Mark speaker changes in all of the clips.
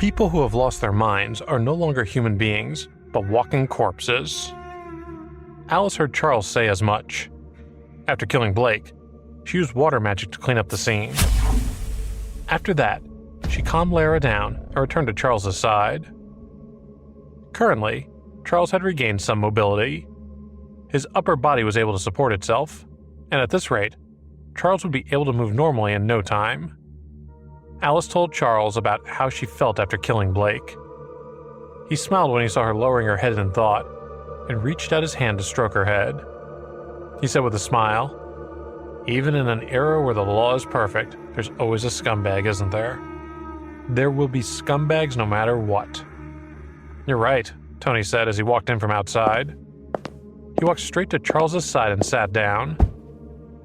Speaker 1: People who have lost their minds are no longer human beings, but walking corpses. Alice heard Charles say as much. After killing Blake, she used water magic to clean up the scene. After that, she calmed Lara down and returned to Charles's side. Currently, Charles had regained some mobility. His upper body was able to support itself, and at this rate, Charles would be able to move normally in no time. Alice told Charles about how she felt after killing Blake. He smiled when he saw her lowering her head in thought, and reached out his hand to stroke her head. He said with a smile, "Even in an era where the law is perfect, there's always a scumbag, isn't there? There will be scumbags no matter what." "You're right," Tony said as he walked in from outside. He walked straight to Charles's side and sat down.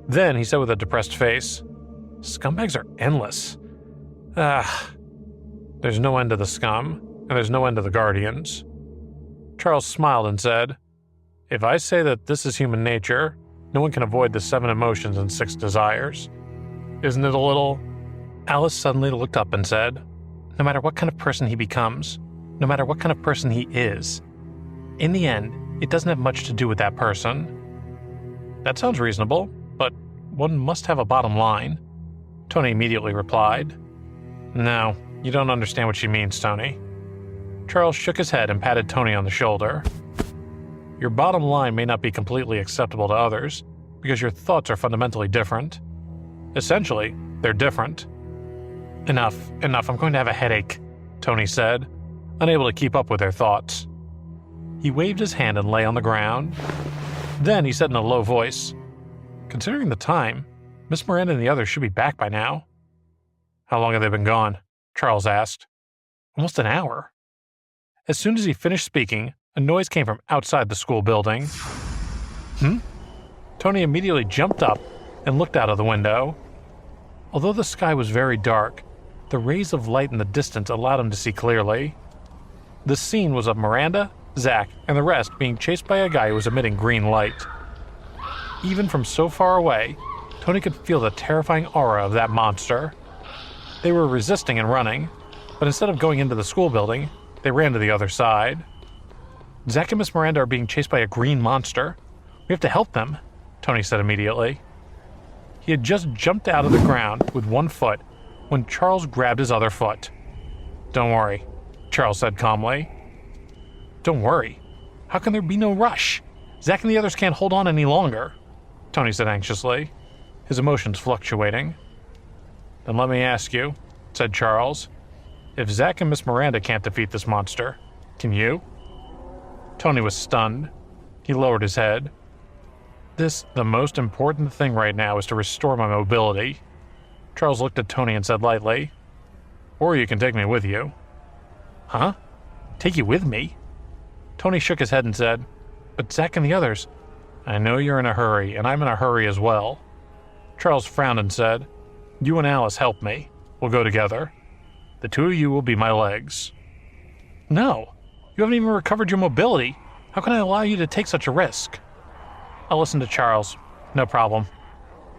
Speaker 1: Then he said with a depressed face, "Scumbags are endless. There's no end to the scum, and there's no end to the Guardians." Charles smiled and said, "If I say that this is human nature, no one can avoid the 7 emotions and 6 desires. Isn't it a little—" Alice suddenly looked up and said, "No matter what kind of person he becomes, no matter what kind of person he is, in the end, it doesn't have much to do with that person." "That sounds reasonable, but one must have a bottom line," Tony immediately replied. "No, you don't understand what she means, Tony." Charles shook his head and patted Tony on the shoulder. "Your bottom line may not be completely acceptable to others, because your thoughts are fundamentally different. Essentially, they're different." Enough, I'm going to have a headache," Tony said, unable to keep up with their thoughts. He waved his hand and lay on the ground. Then he said in a low voice, "Considering the time, Miss Miranda and the others should be back by now." "How long have they been gone?" Charles asked. "Almost an hour." As soon as he finished speaking, a noise came from outside the school building. Tony immediately jumped up and looked out of the window. Although the sky was very dark, the rays of light in the distance allowed him to see clearly. The scene was of Miranda, Zach, and the rest being chased by a guy who was emitting green light. Even from so far away, Tony could feel the terrifying aura of that monster. They were resisting and running, but instead of going into the school building, they ran to the other side. "Zach and Miss Miranda are being chased by a green monster. We have to help them," Tony said immediately. He had just jumped out of the ground with one foot when Charles grabbed his other foot. "Don't worry," Charles said calmly. "Don't worry? How can there be no rush? Zach and the others can't hold on any longer," Tony said anxiously, his emotions fluctuating. "Then let me ask you," said Charles, "if Zach and Miss Miranda can't defeat this monster, can you?" Tony was stunned. He lowered his head. The most important thing right now is to restore my mobility." Charles looked at Tony and said lightly, "Or you can take me with you." "Huh? Take you with me?" Tony shook his head and said, "But Zach and the others—" "I know you're in a hurry, and I'm in a hurry as well." Charles frowned and said, "You and Alice help me. We'll go together. The 2 of you will be my legs." "No, you haven't even recovered your mobility. How can I allow you to take such a risk?" "I'll listen to Charles. No problem,"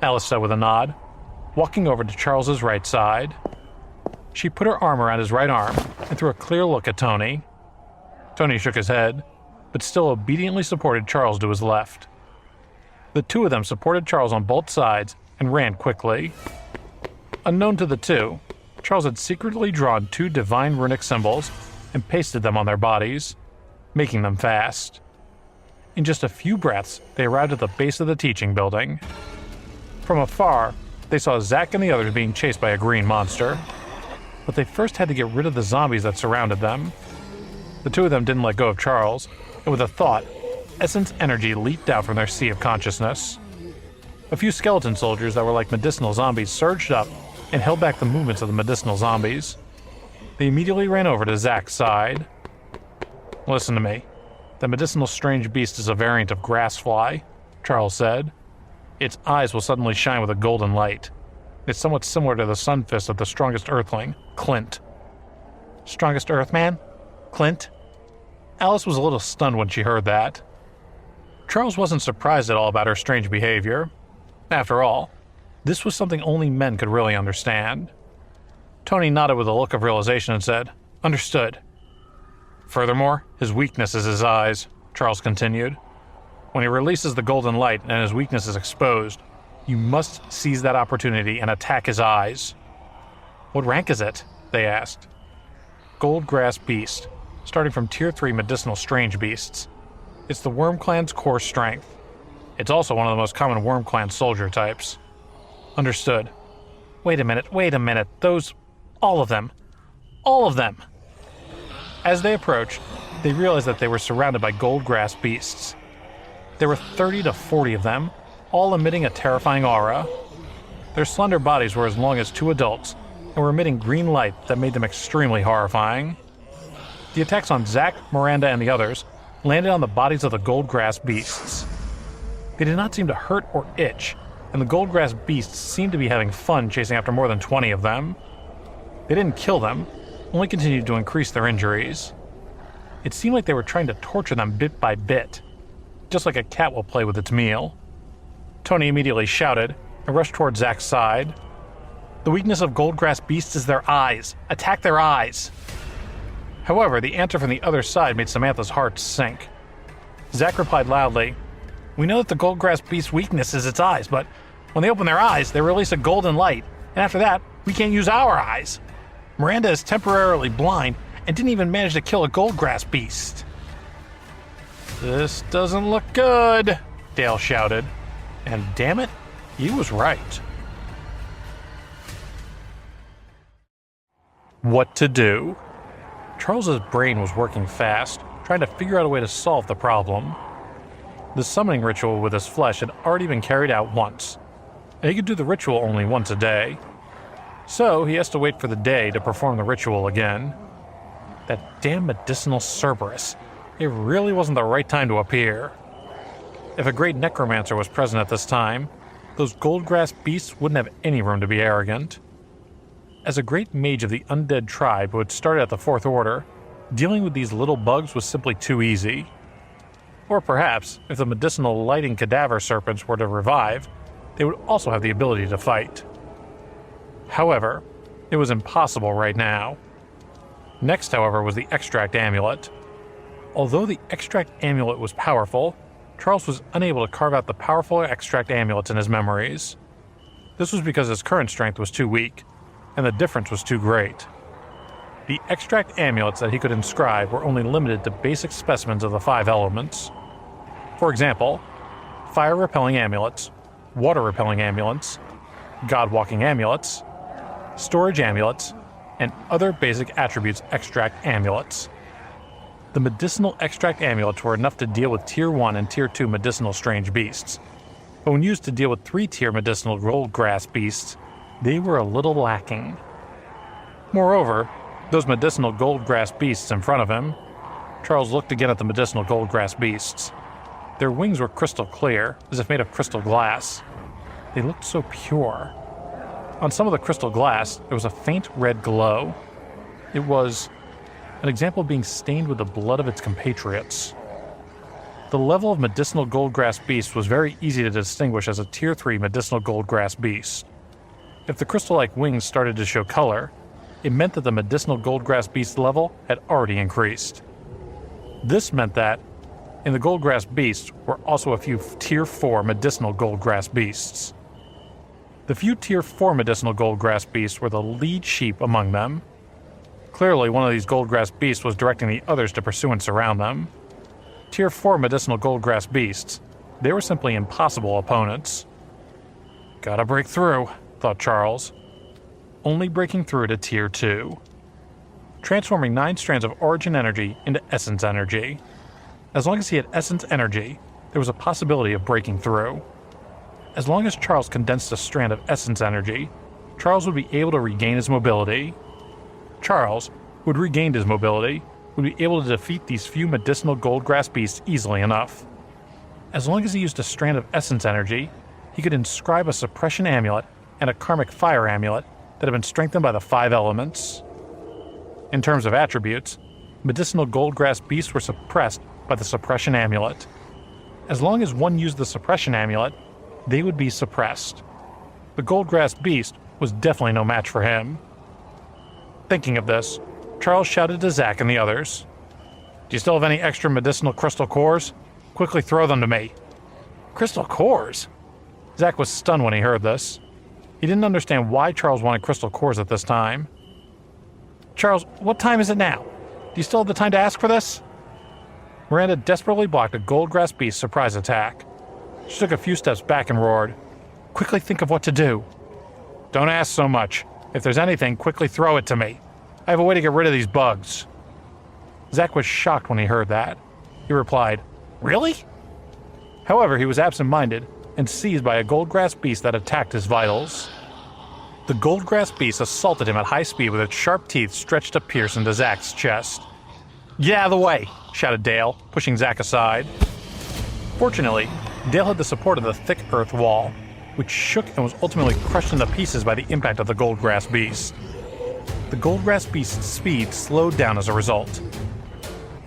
Speaker 1: Alice said with a nod, walking over to Charles's right side. She put her arm around his right arm and threw a clear look at Tony. Tony shook his head, but still obediently supported Charles to his left. The 2 of them supported Charles on both sides and ran quickly. Unknown to the 2, Charles had secretly drawn 2 divine runic symbols and pasted them on their bodies, making them fast. In just a few breaths, they arrived at the base of the teaching building. From afar, they saw Zach and the others being chased by a green monster, but they first had to get rid of the zombies that surrounded them. The 2 of them didn't let go of Charles, and with a thought, essence energy leaped out from their sea of consciousness. A few skeleton soldiers that were like medicinal zombies surged up and held back the movements of the medicinal zombies. They immediately ran over to Zach's side. "Listen to me. The medicinal strange beast is a variant of grassfly," Charles said. "Its eyes will suddenly shine with a golden light. It's somewhat similar to the sun fist of the strongest earthling, Clint." "Strongest earthman? Clint?" Alice was a little stunned when she heard that. Charles wasn't surprised at all about her strange behavior. After all, this was something only men could really understand. Tony nodded with a look of realization and said, Understood. Furthermore, his weakness is his eyes, Charles continued. When he releases the golden light and his weakness is exposed, you must seize that opportunity and attack his eyes. What rank is it? They asked. Goldgrass Beast, starting from Tier 3 medicinal strange beasts. It's the Worm Clan's core strength. It's also one of the most common Worm Clan soldier types. Understood. Wait a minute, those... all of them. All of them! As they approached, they realized that they were surrounded by Goldgrass Beasts. There were 30 to 40 of them, all emitting a terrifying aura. Their slender bodies were as long as 2 adults, and were emitting green light that made them extremely horrifying. The attacks on Zack, Miranda, and the others landed on the bodies of the Goldgrass Beasts. They did not seem to hurt or itch, and the Goldgrass Beasts seemed to be having fun chasing after more than 20 of them. They didn't kill them, only continued to increase their injuries. It seemed like they were trying to torture them bit by bit, just like a cat will play with its meal. Tony immediately shouted and rushed toward Zack's side. The weakness of Goldgrass Beasts is their eyes. Attack their eyes! However, the answer from the other side made Samantha's heart sink. Zack replied loudly, "We know that the Goldgrass Beast's weakness is its eyes, but when they open their eyes, they release a golden light, and after that, we can't use our eyes. Miranda is temporarily blind and didn't even manage to kill a Goldgrass Beast." "This doesn't look good," Dale shouted. And damn it, he was right. What to do? Charles's brain was working fast, trying to figure out a way to solve the problem. The summoning ritual with his flesh had already been carried out once, and he could do the ritual only once a day. So he has to wait for the day to perform the ritual again. That damn medicinal Cerberus. It really wasn't the right time to appear. If a great necromancer was present at this time, those Goldgrass Beasts wouldn't have any room to be arrogant. As a great mage of the undead tribe who had started at the Fourth Order, dealing with these little bugs was simply too easy. Or perhaps, if the medicinal lighting cadaver serpents were to revive, they would also have the ability to fight. However, it was impossible right now. Next, however, was the Extract Amulet. Although the Extract Amulet was powerful, Charles was unable to carve out the powerful Extract Amulets in his memories. This was because his current strength was too weak, and the difference was too great. The Extract Amulets that he could inscribe were only limited to basic specimens of the 5 elements. For example, fire-repelling amulets, water-repelling amulets, god-walking amulets, storage amulets, and other basic attributes Extract Amulets. The medicinal Extract Amulets were enough to deal with Tier 1 and Tier 2 medicinal strange beasts, but when used to deal with 3-tier medicinal Goldgrass Beasts, they were a little lacking. Moreover, those medicinal Goldgrass Beasts in front of him, Charles looked again at the medicinal Goldgrass Beasts. Their wings were crystal clear, as if made of crystal glass. They looked so pure. On some of the crystal glass, there was a faint red glow. It was an example of being stained with the blood of its compatriots. The level of medicinal Goldgrass Beast was very easy to distinguish as a Tier 3 medicinal Goldgrass Beast. If the crystal-like wings started to show color, it meant that the medicinal Goldgrass Beast level had already increased. This meant that, in the Goldgrass Beasts were also a few Tier 4 medicinal Goldgrass Beasts. The few Tier 4 medicinal Goldgrass Beasts were the lead sheep among them. Clearly, one of these Goldgrass Beasts was directing the others to pursue and surround them. Tier 4 medicinal Goldgrass Beasts, they were simply impossible opponents. Gotta break through, thought Charles. Only breaking through to Tier 2. Transforming 9 strands of Origin Energy into Essence Energy. As long as he had Essence Energy, there was a possibility of breaking through. As long as Charles condensed a strand of Essence Energy, Charles would be able to regain his mobility. Charles, who had regained his mobility, would be able to defeat these few medicinal Goldgrass Beasts easily enough. As long as he used a strand of Essence Energy, he could inscribe a Suppression Amulet and a Karmic Fire Amulet that had been strengthened by the 5 elements. In terms of attributes, medicinal Goldgrass Beasts were suppressed by the Suppression Amulet. As long as one used the Suppression Amulet, they would be suppressed. The Goldgrass Beast was definitely no match for him. Thinking of this, Charles shouted to Zack and the others. Do you still have any extra medicinal crystal cores? Quickly throw them to me. Crystal cores? Zack was stunned when he heard this. He didn't understand why Charles wanted crystal cores at this time. Charles, what time is it now? Do you still have the time to ask for this? Miranda desperately blocked a Goldgrass Beast's surprise attack. She took a few steps back and roared, Quickly think of what to do. Don't ask so much. If there's anything, quickly throw it to me. I have a way to get rid of these bugs. Zack was shocked when he heard that. He replied, Really? However, he was absent-minded and seized by a Goldgrass Beast that attacked his vitals. The Goldgrass Beast assaulted him at high speed with its sharp teeth stretched to pierce into Zack's chest. Get out of the way, shouted Dale, pushing Zack aside. Fortunately, Dale had the support of the thick earth wall, which shook and was ultimately crushed into pieces by the impact of the Goldgrass Beast. The Goldgrass Beast's speed slowed down as a result.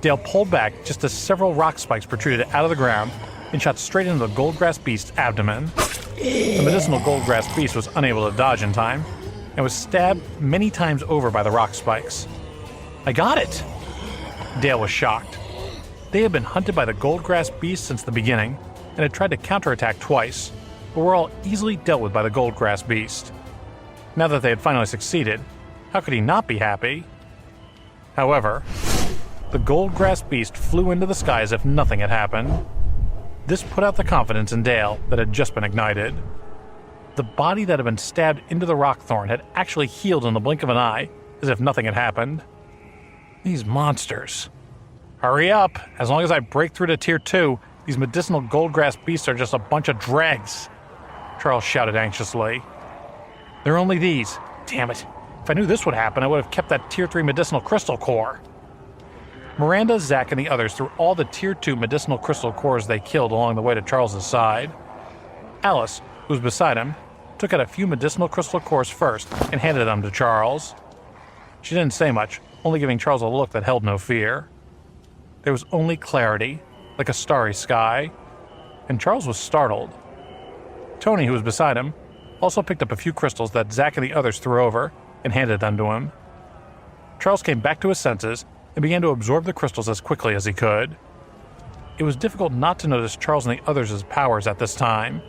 Speaker 1: Dale pulled back just as several rock spikes protruded out of the ground and shot straight into the Goldgrass Beast's abdomen. The medicinal Goldgrass Beast was unable to dodge in time and was stabbed many times over by the rock spikes. I got it! Dale was shocked. They had been hunted by the Goldgrass Beast since the beginning and had tried to counterattack twice, but were all easily dealt with by the Goldgrass Beast. Now that they had finally succeeded, how could he not be happy? However, the Goldgrass Beast flew into the sky as if nothing had happened. This put out the confidence in Dale that had just been ignited. The body that had been stabbed into the rockthorn had actually healed in the blink of an eye, as if nothing had happened. These monsters. Hurry up! As long as I break through to Tier 2, these medicinal Goldgrass Beasts are just a bunch of dregs, Charles shouted anxiously. They're only these. Damn it. If I knew this would happen, I would have kept that Tier 3 medicinal crystal core. Miranda, Zack, and the others threw all the Tier 2 medicinal crystal cores they killed along the way to Charles' side. Alice, who was beside him, took out a few medicinal crystal cores first and handed them to Charles. She didn't say much, only giving Charles a look that held no fear. There was only clarity, like a starry sky, and Charles was startled. Tony, who was beside him, also picked up a few crystals that Zack and the others threw over and handed them to him. Charles came back to his senses and began to absorb the crystals as quickly as he could. It was difficult not to notice Charles and the others' powers at this time.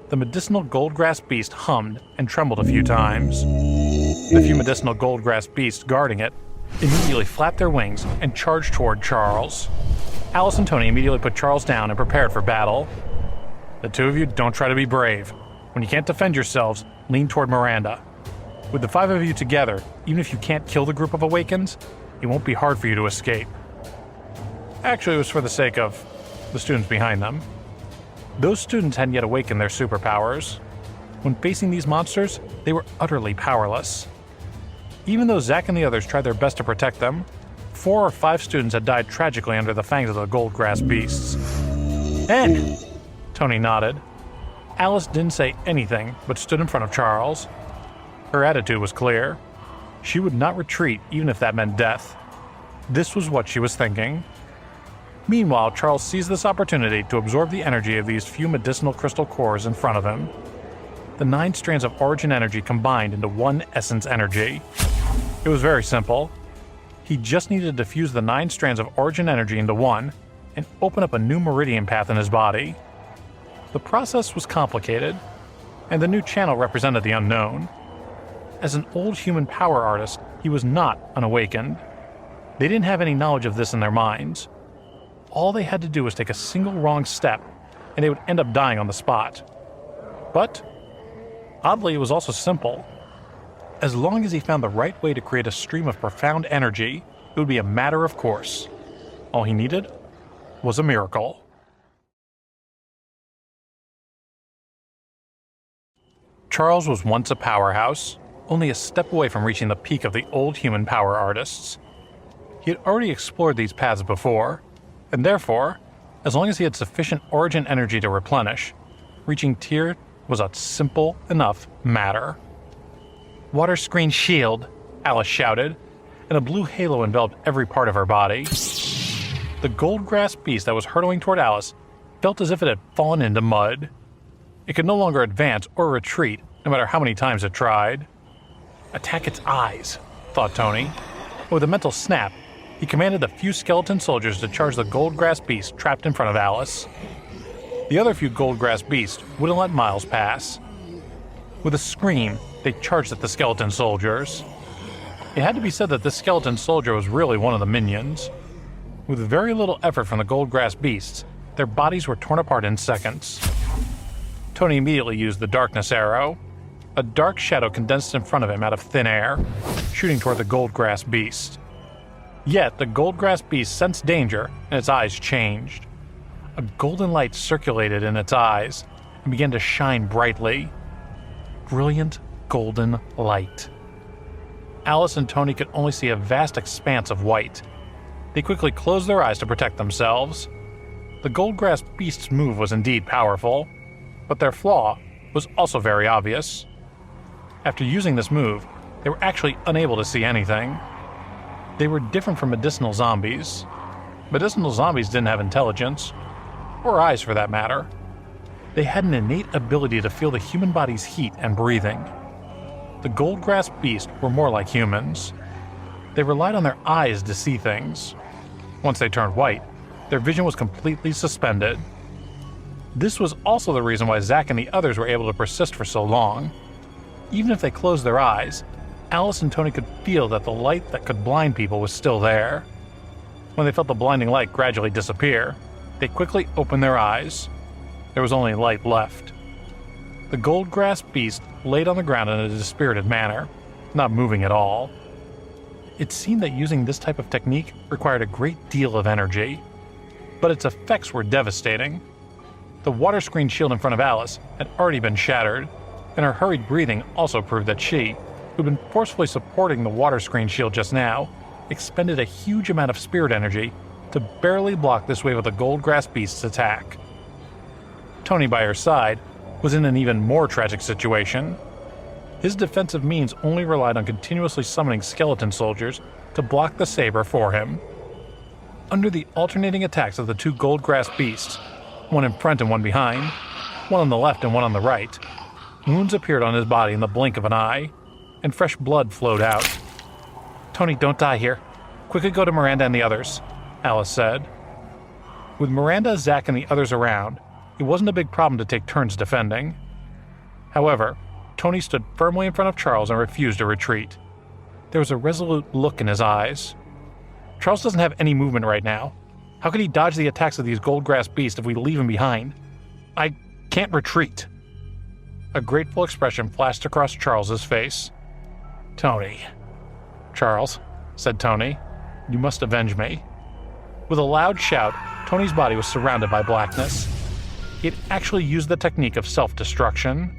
Speaker 1: The medicinal Goldgrass Beast hummed and trembled a few times. The few medicinal Goldgrass Beasts guarding it immediately flapped their wings and charged toward Charles. Alice and Tony immediately put Charles down and prepared for battle. The two of you don't try to be brave. When you can't defend yourselves, lean toward Miranda. With the five of you together, even if you can't kill the group of Awakens, it won't be hard for you to escape. Actually, it was for the sake of the students behind them. Those students hadn't yet awakened their superpowers. When facing these monsters, they were utterly powerless. Even though Zack and the others tried their best to protect them, 4 or 5 students had died tragically under the fangs of the Goldgrass Beasts. And Tony nodded. Alice didn't say anything, but stood in front of Charles. Her attitude was clear. She would not retreat, even if that meant death. This was what she was thinking. Meanwhile, Charles seized this opportunity to absorb the energy of these few medicinal crystal cores in front of him. The 9 strands of origin energy combined into one essence energy. It was very simple. He just needed to fuse the 9 strands of origin energy into one and open up a new meridian path in his body. The process was complicated, and the new channel represented the unknown. As an old human power artist, he was not unawakened. They didn't have any knowledge of this in their minds. All they had to do was take a single wrong step, and they would end up dying on the spot. But, oddly, it was also simple. As long as he found the right way to create a stream of profound energy, it would be a matter of course. All he needed was a miracle. Charles was once a powerhouse, only a step away from reaching the peak of the old human power artists. He had already explored these paths before, and therefore, as long as he had sufficient origin energy to replenish, reaching Tier was a simple enough matter. Water screen shield, Alice shouted, and a blue halo enveloped every part of her body. The Goldgrass Beast that was hurtling toward Alice felt as if it had fallen into mud. It could no longer advance or retreat, no matter how many times it tried. Attack its eyes, thought Tony. With a mental snap, he commanded the few skeleton soldiers to charge the Goldgrass beast trapped in front of Alice. The other few Goldgrass beasts wouldn't let Miles pass. With a scream, they charged at the skeleton soldiers. It had to be said that this skeleton soldier was really one of the minions. With very little effort from the Goldgrass beasts, their bodies were torn apart in seconds. Tony immediately used the Darkness Arrow. A dark shadow condensed in front of him out of thin air, shooting toward the Goldgrass beast. Yet, the Goldgrass beast sensed danger, and its eyes changed. A golden light circulated in its eyes and began to shine brightly. Brilliant golden light. Alice and Tony could only see a vast expanse of white. They quickly closed their eyes to protect themselves. The Goldgrass beast's move was indeed powerful, but their flaw was also very obvious. After using this move, they were actually unable to see anything. They were different from medicinal zombies. Medicinal zombies didn't have intelligence, or eyes for that matter. They had an innate ability to feel the human body's heat and breathing. The Goldgrass beasts were more like humans. They relied on their eyes to see things. Once they turned white, their vision was completely suspended. This was also the reason why Zack and the others were able to persist for so long. Even if they closed their eyes, Alice and Tony could feel that the light that could blind people was still there. When they felt the blinding light gradually disappear, they quickly opened their eyes. There was only light left. The Goldgrass beast laid on the ground in a dispirited manner, not moving at all. It seemed that using this type of technique required a great deal of energy, but its effects were devastating. The water screen shield in front of Alice had already been shattered, and her hurried breathing also proved that she, who'd been forcefully supporting the water screen shield just now, expended a huge amount of spirit energy to barely block this wave of the Goldgrass beast's attack. Tony, by her side, was in an even more tragic situation. His defensive means only relied on continuously summoning skeleton soldiers to block the saber for him. Under the alternating attacks of the two Goldgrass beasts, one in front and one behind, one on the left and one on the right, wounds appeared on his body in the blink of an eye, and fresh blood flowed out. "Tony, don't die here. Quickly go to Miranda and the others," Alice said. With Miranda, Zack, and the others around, it wasn't a big problem to take turns defending. However, Tony stood firmly in front of Charles and refused to retreat. There was a resolute look in his eyes. "Charles doesn't have any movement right now. How could he dodge the attacks of these Goldgrass beasts if we leave him behind? I can't retreat." A grateful expression flashed across Charles's face. "Tony." "Charles," said Tony, "you must avenge me." With a loud shout, Tony's body was surrounded by blackness. He had actually used the technique of self-destruction.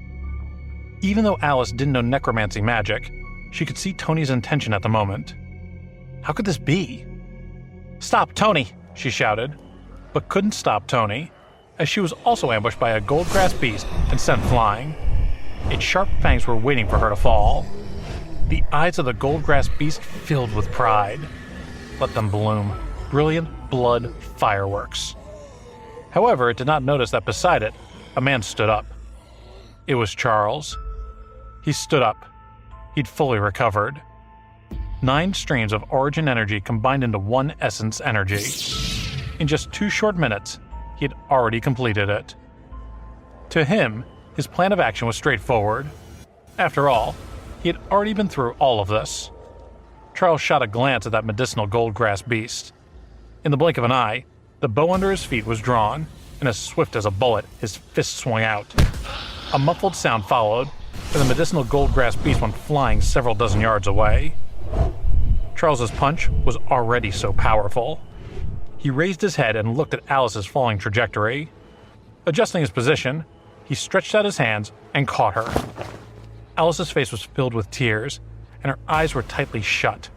Speaker 1: Even though Alice didn't know necromancy magic, she could see Tony's intention at the moment. How could this be? "Stop, Tony!" she shouted, but couldn't stop Tony, as she was also ambushed by a Goldgrass beast and sent flying. Its sharp fangs were waiting for her to fall. The eyes of the Goldgrass beast filled with pride. Let them bloom. Brilliant blood fireworks. However, it did not notice that beside it, a man stood up. It was Charles. He stood up. He'd fully recovered. 9 streams of origin energy combined into one essence energy. In just 2 short minutes, he had already completed it. To him, his plan of action was straightforward. After all, he had already been through all of this. Charles shot a glance at that medicinal Goldgrass beast. In the blink of an eye, the bow under his feet was drawn, and as swift as a bullet, his fist swung out. A muffled sound followed, and the medicinal Goldgrass beast went flying several dozen yards away. Charles's punch was already so powerful. He raised his head and looked at Alice's falling trajectory. Adjusting his position, he stretched out his hands and caught her. Alice's face was filled with tears, and her eyes were tightly shut.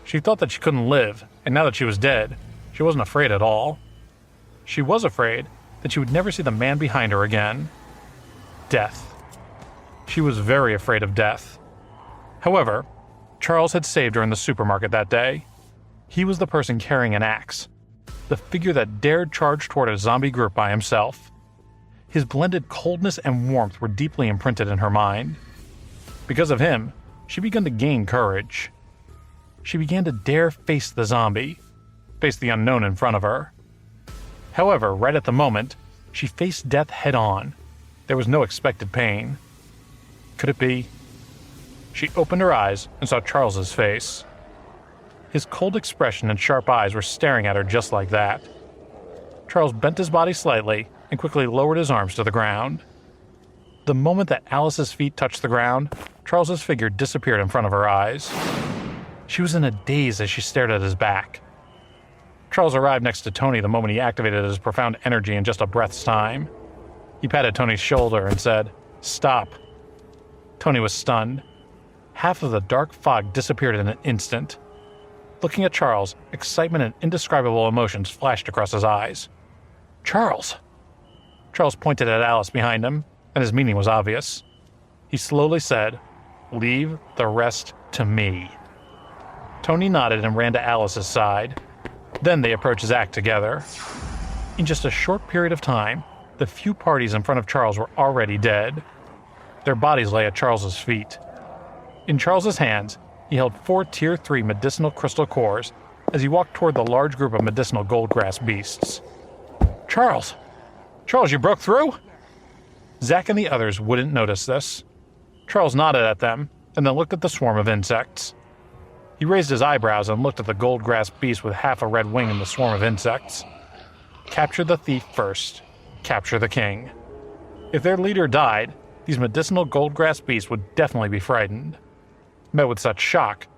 Speaker 1: She thought that she couldn't live, and now that she was dead, she wasn't afraid at all. She was afraid that she would never see the man behind her again. Death. She was very afraid of death. However, Charles had saved her in the supermarket that day. He was the person carrying an axe, the figure that dared charge toward a zombie group by himself. His blended coldness and warmth were deeply imprinted in her mind. Because of him, she began to gain courage. she began to dare face the zombie, face the unknown in front of her. However, right at the moment, she faced death head-on. There was no expected pain. Could it be? She opened her eyes and saw Charles's face. His cold expression and sharp eyes were staring at her just like that. Charles bent his body slightly and quickly lowered his arms to the ground. The moment that Alice's feet touched the ground, Charles's figure disappeared in front of her eyes. She was in a daze as she stared at his back. Charles arrived next to Tony the moment he activated his profound energy in just a breath's time. He patted Tony's shoulder and said, "Stop." Tony was stunned. Half of the dark fog disappeared in an instant. Looking at Charles, excitement and indescribable emotions flashed across his eyes. "Charles!" Charles pointed at Alice behind him, and his meaning was obvious. He slowly said, "Leave the rest to me." Tony nodded and ran to Alice's side. Then they approached Zach together. In just a short period of time, the few parties in front of Charles were already dead. Their bodies lay at Charles's feet. In Charles's hands, he held 4 Tier 3 medicinal crystal cores as he walked toward the large group of medicinal goldgrass beasts. Charles, you broke through?" Zach and the others wouldn't notice this. Charles nodded at them and then looked at the swarm of insects. He raised his eyebrows and looked at the goldgrass beast with half a red wing in the swarm of insects. Capture the thief first. Capture the king. If their leader died, these medicinal goldgrass beasts would definitely be frightened. Met with such shock,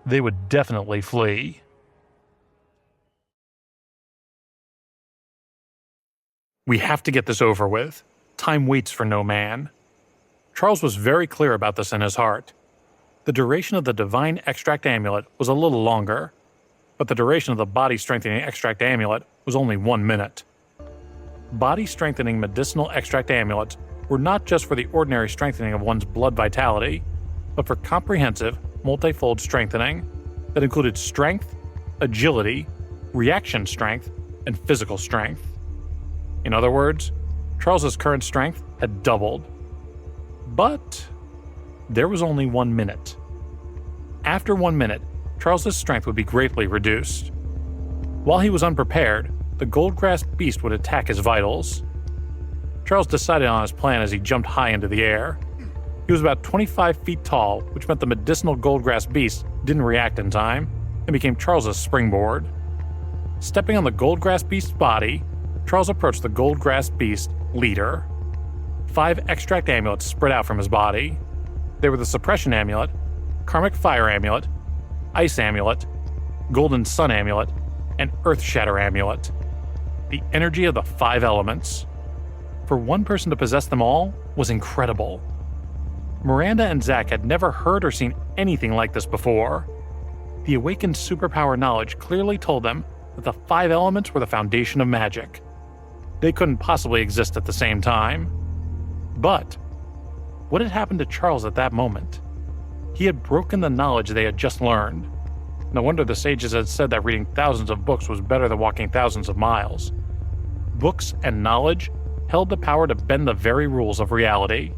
Speaker 1: they would definitely flee. We have to get this over with. Time waits for no man. Charles was very clear about this in his heart. The duration of the Divine Extract Amulet was a little longer, but the duration of the Body Strengthening Extract Amulet was only 1 minute. Body Strengthening Medicinal Extract Amulets were not just for the ordinary strengthening of one's blood vitality, but for comprehensive, multifold strengthening that included strength, agility, reaction strength, and physical strength. In other words, Charles's current strength had doubled. But there was only 1 minute. After 1 minute, Charles's strength would be greatly reduced. While he was unprepared, the goldgrass beast would attack his vitals. Charles decided on his plan as he jumped high into the air. He was about 25 feet tall, which meant the medicinal goldgrass beast didn't react in time and became Charles's springboard. Stepping on the goldgrass beast's body, Charles approached the goldgrass beast leader. 5 extract amulets spread out from his body. They were the Suppression Amulet, Karmic Fire Amulet, Ice Amulet, Golden Sun Amulet, and Earth Shatter Amulet. The energy of the 5 elements. For one person to possess them all was incredible. Miranda and Zach had never heard or seen anything like this before. The awakened superpower knowledge clearly told them that the 5 elements were the foundation of magic. They couldn't possibly exist at the same time. But what had happened to Charles at that moment? He had broken the knowledge they had just learned. No wonder the sages had said that reading thousands of books was better than walking thousands of miles. Books and knowledge held the power to bend the very rules of reality.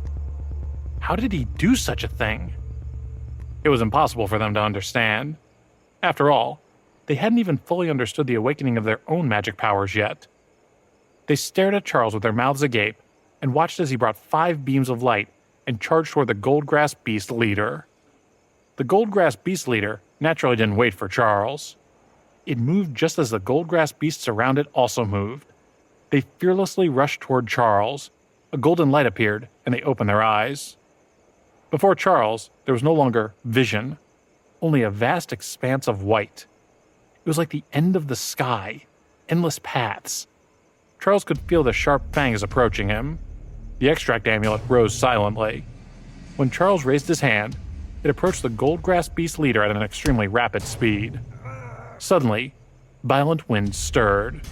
Speaker 1: How did he do such a thing? It was impossible for them to understand. After all, they hadn't even fully understood the awakening of their own magic powers yet. They stared at Charles with their mouths agape and watched as he brought 5 beams of light and charged toward the Goldgrass Beast leader. The Goldgrass Beast leader naturally didn't wait for Charles. It moved just as the Goldgrass beasts around it also moved. They fearlessly rushed toward Charles. A golden light appeared, and they opened their eyes. Before Charles, there was no longer vision, only a vast expanse of white. It was like the end of the sky, endless paths. Charles could feel the sharp fangs approaching him. The extract amulet rose silently. When Charles raised his hand, it approached the Goldgrass Beast leader at an extremely rapid speed. Suddenly, violent winds stirred.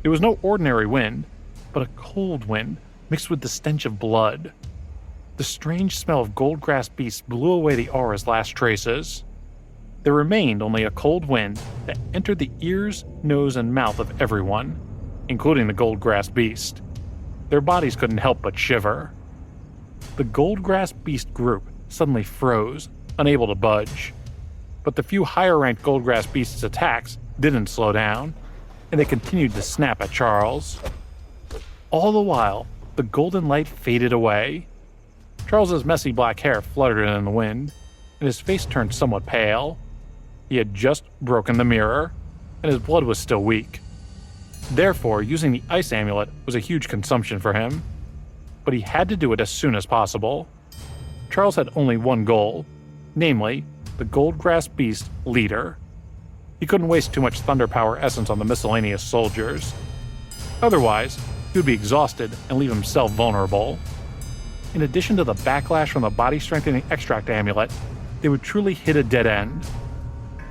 Speaker 1: It was no ordinary wind, but a cold wind mixed with the stench of blood. The strange smell of Goldgrass Beast blew away the aura's last traces. There remained only a cold wind that entered the ears, nose, and mouth of everyone, including the Goldgrass Beast. Their bodies couldn't help but shiver. The Goldgrass Beast group suddenly froze, unable to budge. But the few higher-ranked Goldgrass beasts' attacks didn't slow down, and they continued to snap at Charles. All the while, the golden light faded away. Charles's messy black hair fluttered in the wind, and his face turned somewhat pale. He had just broken the mirror, and his blood was still weak. Therefore, using the ice amulet was a huge consumption for him. But he had to do it as soon as possible. Charles had only one goal, namely, the Goldgrass Beast leader. He couldn't waste too much Thunder Power essence on the miscellaneous soldiers. Otherwise, he would be exhausted and leave himself vulnerable. In addition to the backlash from the Body Strengthening Extract amulet, they would truly hit a dead end.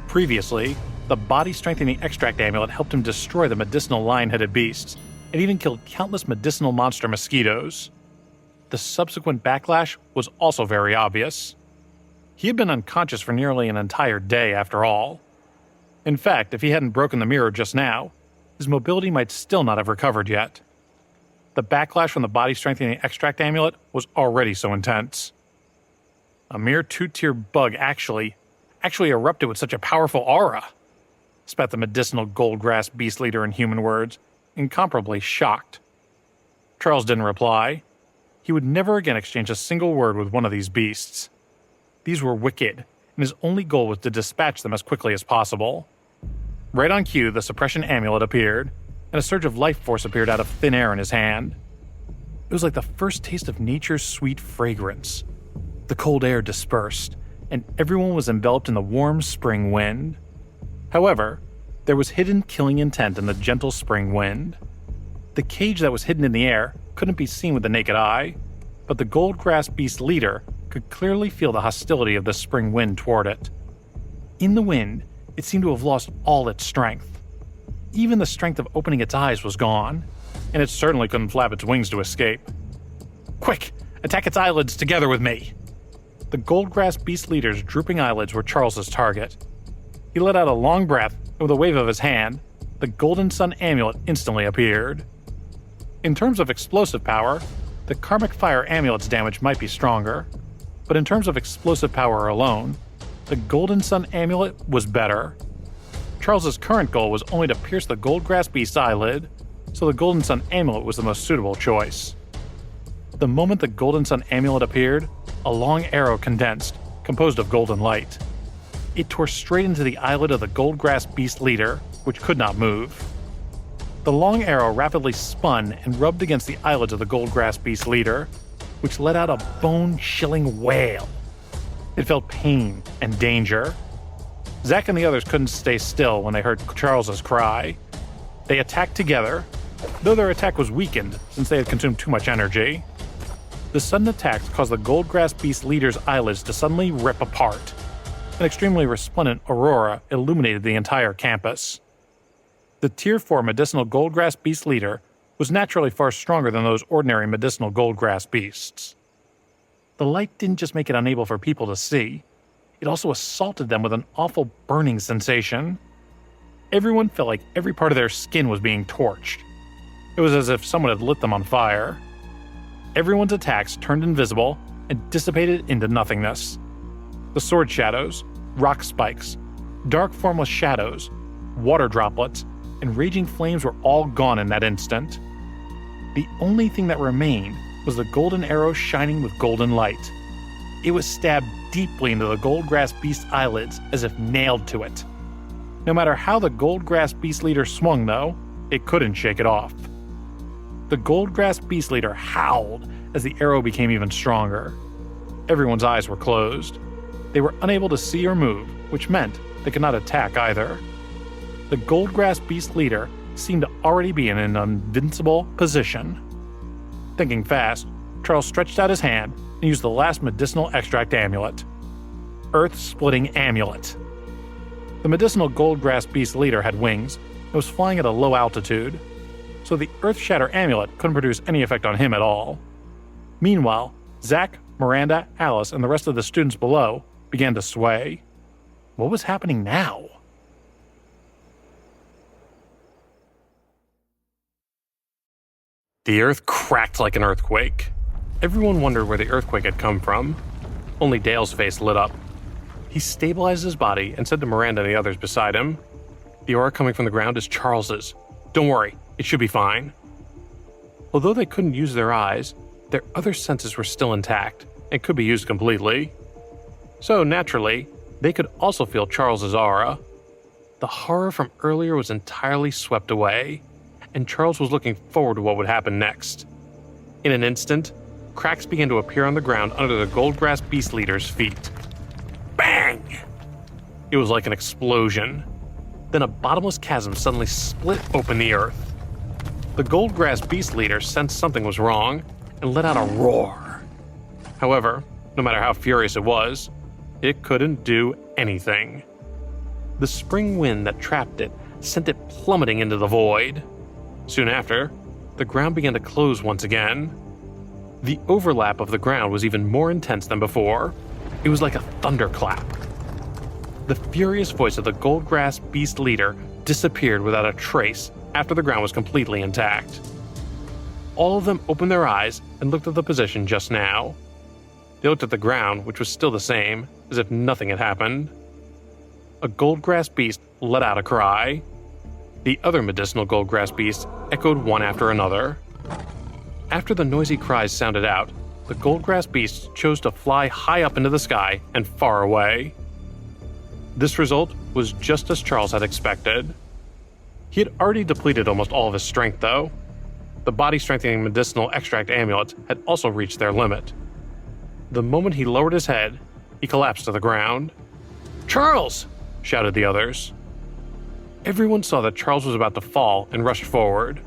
Speaker 1: Previously, the Body Strengthening Extract amulet helped him destroy the medicinal lion-headed beasts, and even killed countless medicinal monster mosquitoes. The subsequent backlash was also very obvious. He had been unconscious for nearly an entire day after all. In fact, if he hadn't broken the mirror just now, his mobility might still not have recovered yet. The backlash from the Body Strengthening Extract amulet was already so intense. A mere 2-tier bug actually erupted with such a powerful aura, spat the medicinal Goldgrass Beast leader in human words, incomparably shocked. Charles didn't reply. He would never again exchange a single word with one of these beasts. These were wicked, and his only goal was to dispatch them as quickly as possible. Right on cue, the suppression amulet appeared, and a surge of life force appeared out of thin air in his hand. It was like the first taste of nature's sweet fragrance. The cold air dispersed, and everyone was enveloped in the warm spring wind. However, there was hidden killing intent in the gentle spring wind. The cage that was hidden in the air couldn't be seen with the naked eye, but the Goldgrass Beast leader could clearly feel the hostility of the spring wind toward it. In the wind, it seemed to have lost all its strength. Even the strength of opening its eyes was gone, and it certainly couldn't flap its wings to escape. Quick! Attack its eyelids together with me! The Goldgrass Beast leader's drooping eyelids were Charles's target. He let out a long breath, and with a wave of his hand, the Golden Sun amulet instantly appeared. In terms of explosive power, the Karmic Fire amulet's damage might be stronger, but in terms of explosive power alone, the Golden Sun amulet was better. Charles's current goal was only to pierce the Goldgrass Beast's eyelid, so the Golden Sun amulet was the most suitable choice. The moment the Golden Sun amulet appeared, a long arrow condensed, composed of golden light. It tore straight into the eyelid of the Goldgrass Beast leader, which could not move. The long arrow rapidly spun and rubbed against the eyelids of the Goldgrass Beast leader, which let out a bone-chilling wail. It felt pain and danger. Zack and the others couldn't stay still when they heard Charles's cry. They attacked together, though their attack was weakened since they had consumed too much energy. The sudden attacks caused the Goldgrass Beast leader's eyelids to suddenly rip apart. An extremely resplendent aurora illuminated the entire campus. The Tier 4 medicinal Goldgrass Beast leader was naturally far stronger than those ordinary medicinal Goldgrass beasts. The light didn't just make it unable for people to see, it also assaulted them with an awful burning sensation. Everyone felt like every part of their skin was being torched. It was as if someone had lit them on fire. Everyone's attacks turned invisible and dissipated into nothingness. The sword shadows, rock spikes, dark formless shadows, water droplets, and raging flames were all gone in that instant. The only thing that remained was the golden arrow shining with golden light. It was stabbed deeply into the Goldgrass Beast's eyelids as if nailed to it. No matter how the Goldgrass Beast leader swung, though, it couldn't shake it off. The Goldgrass Beast leader howled as the arrow became even stronger. Everyone's eyes were closed. They were unable to see or move, which meant they could not attack either. The Goldgrass Beast leader seemed to already be in an invincible position. Thinking fast, Charles stretched out his hand and used the last medicinal extract amulet. Earth-splitting amulet. The medicinal Goldgrass Beast leader had wings and was flying at a low altitude, so the Earth Shatter amulet couldn't produce any effect on him at all. Meanwhile, Zack, Miranda, Alice, and the rest of the students below began to sway. What was happening now? The earth cracked like an earthquake. Everyone wondered where the earthquake had come from. Only Dale's face lit up. He stabilized his body and said to Miranda and the others beside him, "The aura coming from the ground is Charles's. Don't worry, it should be fine." Although they couldn't use their eyes, their other senses were still intact and could be used completely. So naturally, they could also feel Charles's aura. The horror from earlier was entirely swept away, and Charles was looking forward to what would happen next. In an instant, cracks began to appear on the ground under the Goldgrass Beast Leader's feet. Bang! It was like an explosion. Then a bottomless chasm suddenly split open the earth. The Goldgrass Beast Leader sensed something was wrong and let out a roar. However, no matter how furious it was, it couldn't do anything. The spring wind that trapped it sent it plummeting into the void. Soon after, the ground began to close once again. The overlap of the ground was even more intense than before. It was like a thunderclap. The furious voice of the Goldgrass Beast Leader disappeared without a trace after the ground was completely intact. All of them opened their eyes and looked at the position just now. They looked at the ground, which was still the same, as if nothing had happened. A Goldgrass Beast let out a cry. The other medicinal Goldgrass Beasts echoed one after another. After the noisy cries sounded out, the Goldgrass Beasts chose to fly high up into the sky and far away. This result was just as Charles had expected. He had already depleted almost all of his strength, though. The body-strengthening medicinal extract amulets had also reached their limit. The moment he lowered his head, he collapsed to the ground. "Charles!" shouted the others. Everyone saw that Charles was about to fall and rushed forward.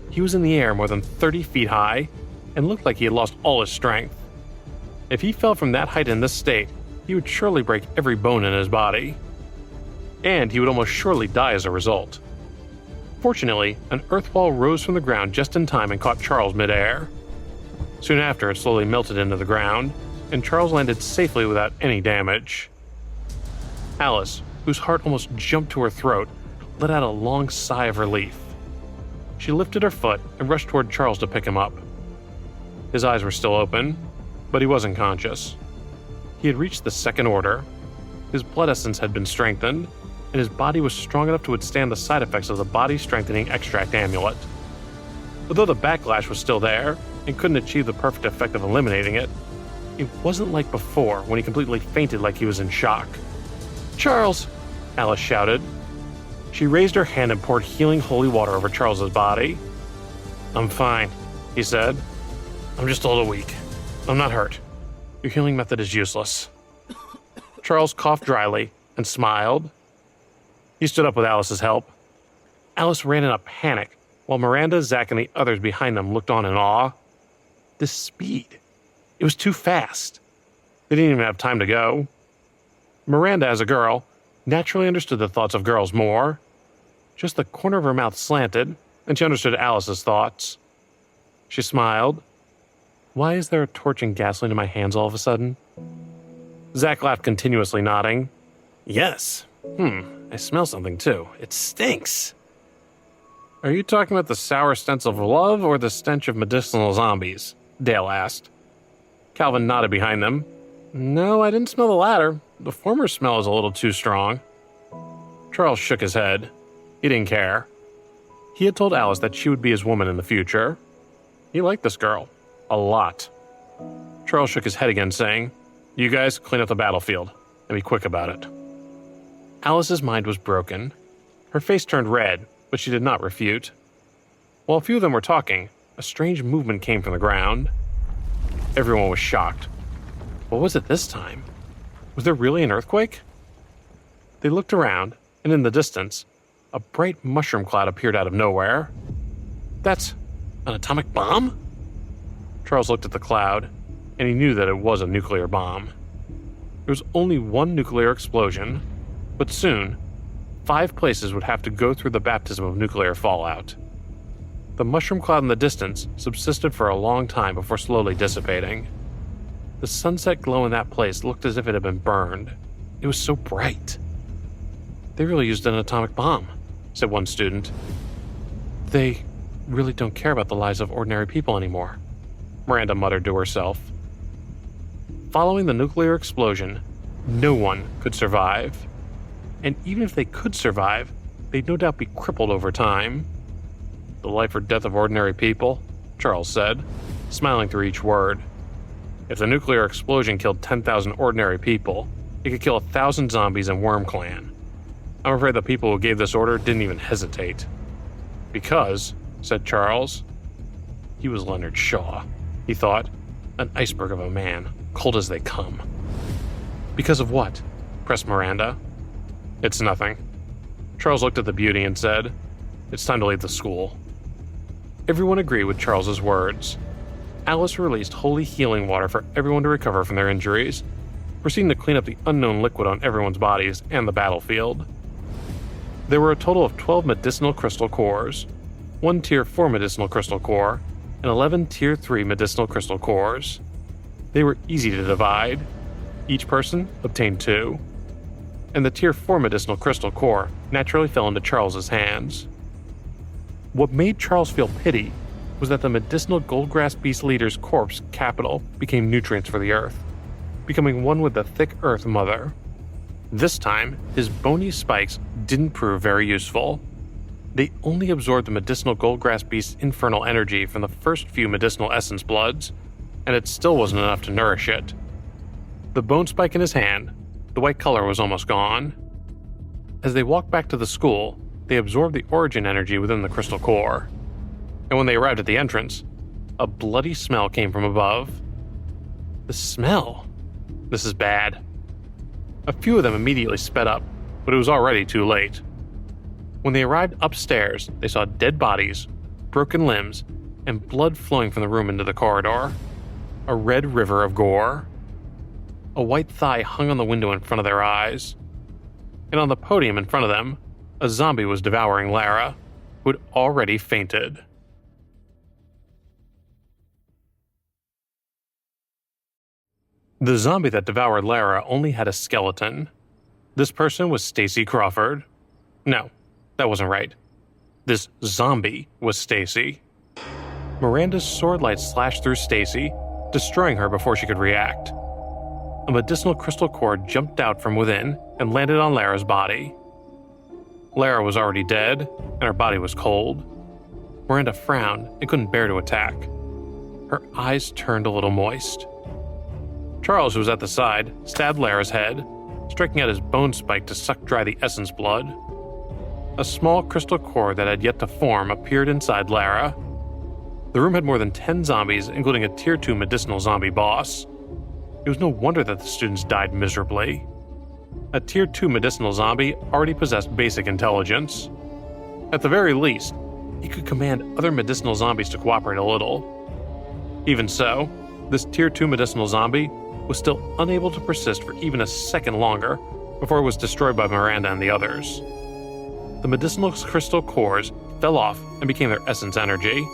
Speaker 1: He was in the air more than 30 feet high and looked like he had lost all his strength. If he fell from that height in this state, he would surely break every bone in his body. And he would almost surely die as a result. Fortunately, an earth wall rose from the ground just in time and caught Charles midair. Soon after, it slowly melted into the ground, and Charles landed safely without any damage. Alice, whose heart almost jumped to her throat, let out a long sigh of relief. She lifted her foot and rushed toward Charles to pick him up. His eyes were still open, but he wasn't conscious. He had reached the second order. His blood essence had been strengthened, and his body was strong enough to withstand the side effects of the body-strengthening extract amulet. Although the backlash was still there, and couldn't achieve the perfect effect of eliminating it, it wasn't like before when he completely fainted like he was in shock. "Charles!" Alice shouted. She raised her hand and poured healing holy water over Charles's body. "I'm fine," he said. "I'm just a little weak. I'm not hurt. Your healing method is useless." Charles coughed dryly and smiled. He stood up with Alice's help. Alice ran in a panic, while Miranda, Zach, and the others behind them looked on in awe. This speed. It was too fast. They didn't even have time to go. Miranda, as a girl, naturally understood the thoughts of girls more. Just the corner of her mouth slanted, and she understood Alice's thoughts. She smiled. "Why is there a torch and gasoline in my hands all of a sudden?" Zach laughed continuously, nodding. "Yes. I smell something too. It stinks." "Are you talking about the sour stench of love or the stench of medicinal zombies?" Dale asked. Calvin nodded behind them. "No, I didn't smell the latter. The former smell is a little too strong." Charles shook his head. He didn't care. He had told Alice that she would be his woman in the future. He liked this girl. A lot. Charles shook his head again, saying, "You guys clean up the battlefield, and be quick about it." Alice's mind was broken. Her face turned red, but she did not refute. While a few of them were talking, a strange movement came from the ground. Everyone was shocked. What was it this time? Was there really an earthquake? They looked around, and in the distance, a bright mushroom cloud appeared out of nowhere. "That's an atomic bomb?" Charles looked at the cloud, and he knew that it was a nuclear bomb. There was only one nuclear explosion, but soon, 5 places would have to go through the baptism of nuclear fallout. The mushroom cloud in the distance subsisted for a long time before slowly dissipating. The sunset glow in that place looked as if it had been burned. It was so bright. "They really used an atomic bomb," said one student. "They really don't care about the lives of ordinary people anymore," Miranda muttered to herself. Following the nuclear explosion, No one could survive. And even if they could survive, they'd no doubt be crippled over time. The life or death of ordinary people, Charles said, smiling through each word. If the nuclear explosion killed 10,000 ordinary people, it could kill 1,000 zombies in Worm Clan. I'm afraid the people who gave this order didn't even hesitate. Because, said Charles, he was Leonard Shaw, he thought, an iceberg of a man, cold as they come. Because of what? Pressed Miranda. It's nothing. Charles looked at the beauty and said, it's time to leave the school. Everyone agreed with Charles's words. Alice released holy healing water for everyone to recover from their injuries, proceeding to clean up the unknown liquid on everyone's bodies and the battlefield. There were a total of 12 medicinal crystal cores, 1 Tier 4 medicinal crystal core, and 11 Tier 3 medicinal crystal cores. They were easy to divide. Each person obtained 2. And the Tier 4 medicinal crystal core naturally fell into Charles's hands. What made Charles feel pity was that the medicinal Goldgrass Beast leader's corpse capital became nutrients for the earth, becoming one with the thick earth mother. This time, his bony spikes didn't prove very useful. They only absorbed the medicinal Goldgrass Beast's infernal energy from the first few medicinal essence bloods, and it still wasn't enough to nourish it. The bone spike in his hand, the white color was almost gone. As they walked back to the school, they absorbed the origin energy within the crystal core. And when they arrived at the entrance, a bloody smell came from above. The smell? This is bad. A few of them immediately sped up, but it was already too late. When they arrived upstairs, they saw dead bodies, broken limbs, and blood flowing from the room into the corridor. A red river of gore. A white thigh hung on the window in front of their eyes. And on the podium in front of them, a zombie was devouring Lara, who had already fainted. The zombie that devoured Lara only had a skeleton. This person was Stacy Crawford. No, that wasn't right. This zombie was Stacy. Miranda's sword light slashed through Stacy, destroying her before she could react. A medicinal crystal core jumped out from within and landed on Lara's body. Lara was already dead, and her body was cold. Miranda frowned and couldn't bear to attack. Her eyes turned a little moist. Charles, who was at the side, stabbed Lara's head, striking out his bone spike to suck dry the essence blood. A small crystal core that had yet to form appeared inside Lara. The room had more than 10 zombies, including a Tier 2 medicinal zombie boss. It was no wonder that the students died miserably. A Tier 2 medicinal zombie already possessed basic intelligence. At the very least, he could command other medicinal zombies to cooperate a little. Even so, this Tier 2 medicinal zombie was still unable to persist for even a second longer before it was destroyed by Miranda and the others. The medicinal crystal cores fell off and became their essence energy.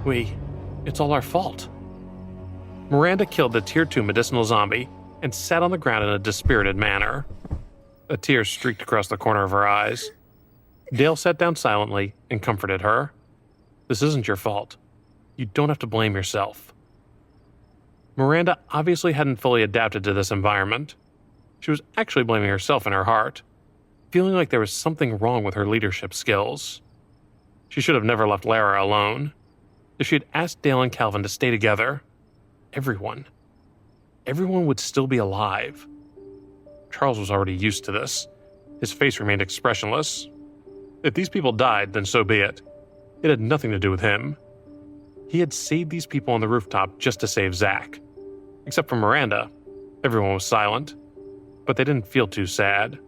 Speaker 1: It's all our fault. Miranda killed the Tier 2 medicinal zombie and sat on the ground in a dispirited manner. A tear streaked across the corner of her eyes. Dale sat down silently and comforted her. This isn't your fault. You don't have to blame yourself. Miranda obviously hadn't fully adapted to this environment. She was actually blaming herself in her heart, feeling like there was something wrong with her leadership skills. She should have never left Lara alone. If she had asked Dale and Calvin to stay together, everyone would still be alive. Charles was already used to this. His face remained expressionless. If these people died, then so be it. It had nothing to do with him. He had saved these people on the rooftop just to save Zach. Except for Miranda, everyone was silent, but they didn't feel too sad.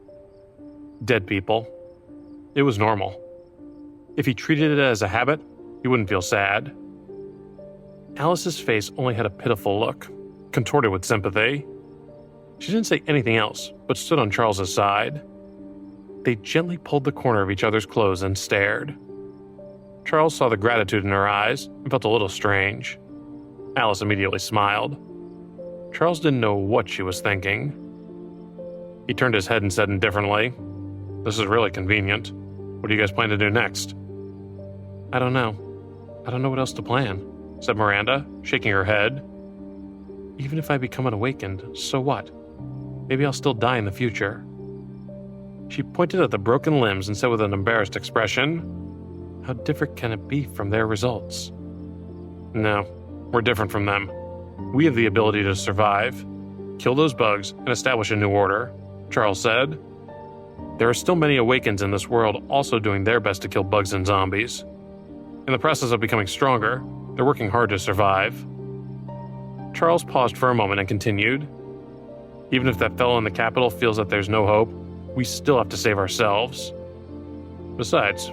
Speaker 1: Dead people. It was normal. If he treated it as a habit, he wouldn't feel sad. Alice's face only had a pitiful look, contorted with sympathy. She didn't say anything else, but stood on Charles's side. They gently pulled the corner of each other's clothes and stared. Charles saw the gratitude in her eyes and felt a little strange. Alice immediately smiled. Charles didn't know what she was thinking. He turned his head and said indifferently, "This is really convenient. What do you guys plan to do next?" "I don't know. I don't know what else to plan," said Miranda, shaking her head. "Even if I become unawakened, so what? maybe I'll still die in the future." She pointed at the broken limbs and said with an embarrassed expression, "How different can it be from their results?" "No, we're different from them. We have the ability to survive, kill those bugs, and establish a new order," Charles said. "There are still many Awakens in this world also doing their best to kill bugs and zombies. In the process of becoming stronger, they're working hard to survive." Charles paused for a moment and continued, "Even if that fellow in the Capitol feels that there's no hope, we still have to save ourselves. Besides,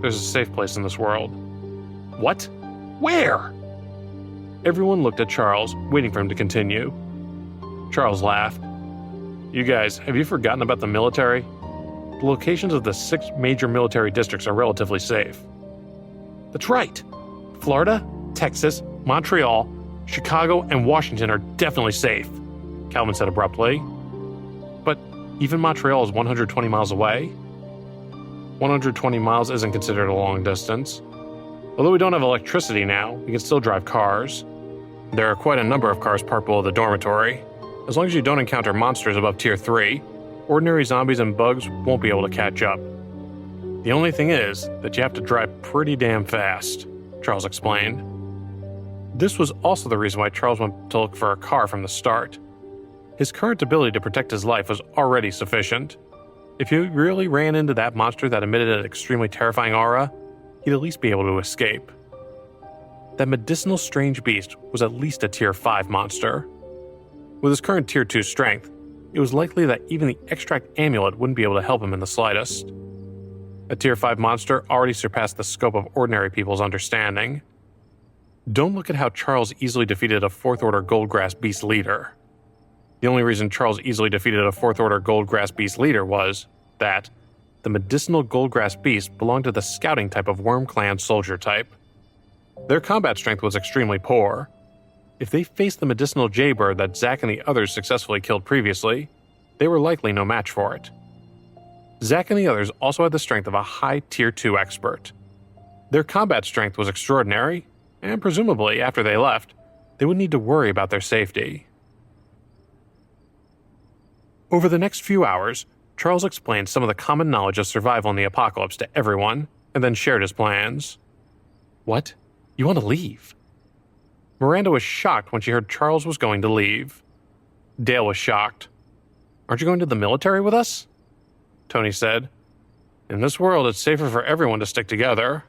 Speaker 1: there's a safe place in this world." "What? Where?" Everyone looked at Charles, waiting for him to continue. Charles laughed. "You guys, have you forgotten about the military? The locations of the 6 major military districts are relatively safe." "That's right. Florida, Texas, Montreal, Chicago, and Washington are definitely safe," Calvin said abruptly. "But even Montreal is 120 miles away." 120 miles isn't considered a long distance. Although we don't have electricity now, we can still drive cars. There are quite a number of cars parked below the dormitory. As long as you don't encounter monsters above Tier 3, ordinary zombies and bugs won't be able to catch up. The only thing is that you have to drive pretty damn fast, Charles explained. This was also the reason why Charles went to look for a car from the start. His current ability to protect his life was already sufficient. If he really ran into that monster that emitted an extremely terrifying aura, he'd at least be able to escape. That medicinal strange beast was at least a Tier 5 monster. With his current Tier 2 strength, it was likely that even the extract amulet wouldn't be able to help him in the slightest. A Tier 5 monster already surpassed the scope of ordinary people's understanding. Don't look at how Charles easily defeated a 4th Order Goldgrass Beast leader. The only reason Charles easily defeated a 4th Order Goldgrass Beast leader was that the medicinal Goldgrass Beast belonged to the scouting type of Worm Clan soldier type. Their combat strength was extremely poor. If they faced the medicinal Jaybird that Zack and the others successfully killed previously, they were likely no match for it. Zack and the others also had the strength of a high Tier 2 expert. Their combat strength was extraordinary, and presumably, after they left, they would need to worry about their safety. Over the next few hours, Charles explained some of the common knowledge of survival in the apocalypse to everyone, and then shared his plans. "What? You want to leave?" Miranda was shocked when she heard Charles was going to leave. Dale was shocked. "Aren't you going to the military with us?" Tony said, "In this world, it's safer for everyone to stick together."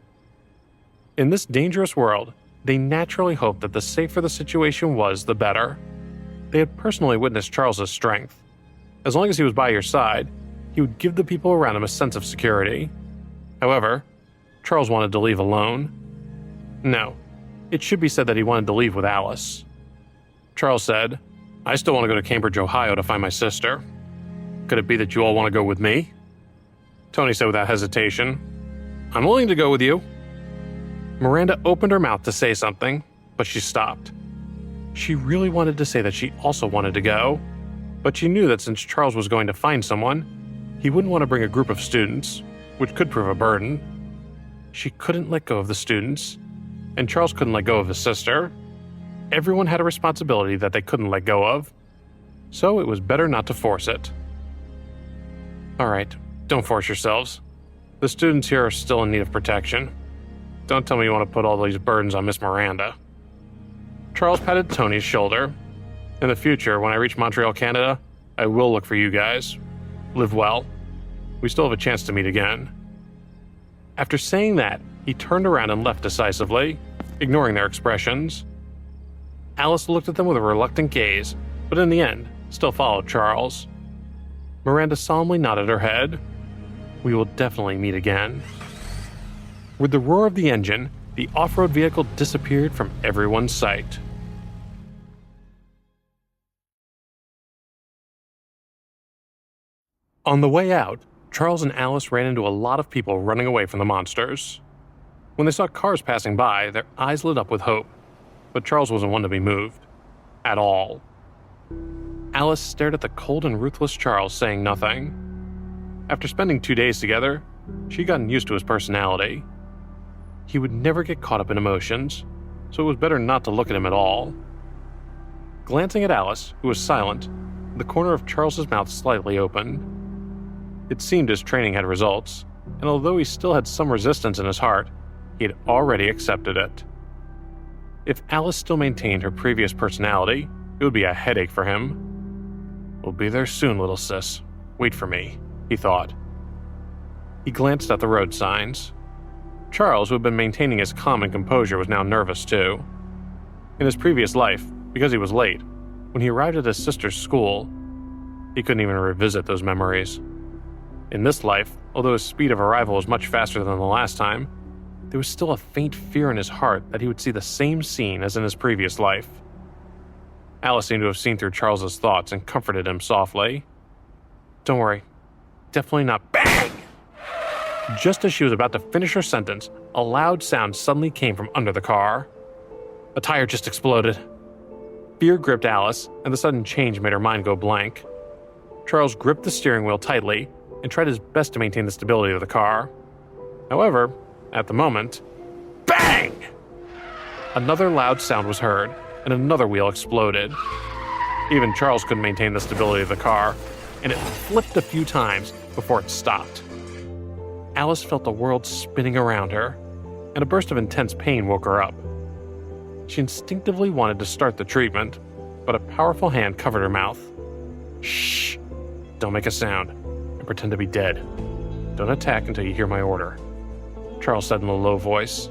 Speaker 1: In this dangerous world, they naturally hoped that the safer the situation was, the better. They had personally witnessed Charles's strength. As long as he was by your side, he would give the people around him a sense of security. However, Charles wanted to leave alone. No, it should be said that he wanted to leave with Alice. Charles said, "I still want to go to Cambridge, Ohio to find my sister. Could it be that you all want to go with me?" Tony said without hesitation, "I'm willing to go with you." Miranda opened her mouth to say something, but she stopped. She really wanted to say that she also wanted to go, but she knew that since Charles was going to find someone, he wouldn't want to bring a group of students, which could prove a burden. She couldn't let go of the students, and Charles couldn't let go of his sister. Everyone had a responsibility that they couldn't let go of, so it was better not to force it. "All right, don't force yourselves. The students here are still in need of protection. Don't tell me you want to put all these burdens on Miss Miranda." Charles patted Tony's shoulder. "In the future, when I reach Montreal, Canada, I will look for you guys. Live well. We still have a chance to meet again." After saying that, he turned around and left decisively, ignoring their expressions. Alice looked at them with a reluctant gaze, but in the end, still followed Charles. Miranda solemnly nodded her head. "We will definitely meet again." With the roar of the engine, the off-road vehicle disappeared from everyone's sight. On the way out, Charles and Alice ran into a lot of people running away from the monsters. When they saw cars passing by, their eyes lit up with hope, but Charles wasn't one to be moved. At all. Alice stared at the cold and ruthless Charles, saying nothing. After spending 2 days together, she'd gotten used to his personality. He would never get caught up in emotions, so it was better not to look at him at all. Glancing at Alice, who was silent, The corner of Charles's mouth slightly opened. It seemed his training had results, and although he still had some resistance in his heart, he had already accepted it. If Alice still maintained her previous personality, it would be a headache for him. "We'll be there soon, little sis. Wait for me," he thought. He glanced at the road signs. Charles, who had been maintaining his calm and composure, was now nervous too. In his previous life, because he was late, when he arrived at his sister's school, he couldn't even revisit those memories. In this life, although his speed of arrival was much faster than the last time, there was still a faint fear in his heart that he would see the same scene as in his previous life. Alice seemed to have seen through Charles's thoughts and comforted him softly. "Don't worry. Definitely not." Bang! Just as she was about to finish her sentence, a loud sound suddenly came from under the car. A tire just exploded. Fear gripped Alice, and the sudden change made her mind go blank. Charles gripped the steering wheel tightly and tried his best to maintain the stability of the car. However, at the moment, bang! Another loud sound was heard, and another wheel exploded. Even Charles couldn't maintain the stability of the car, and it flipped a few times before it stopped. Alice felt the world spinning around her, and a burst of intense pain woke her up. She instinctively wanted to start the treatment, but a powerful hand covered her mouth. "Shh! Don't make a sound, and pretend to be dead. Don't attack until you hear my order," Charles said in a low voice.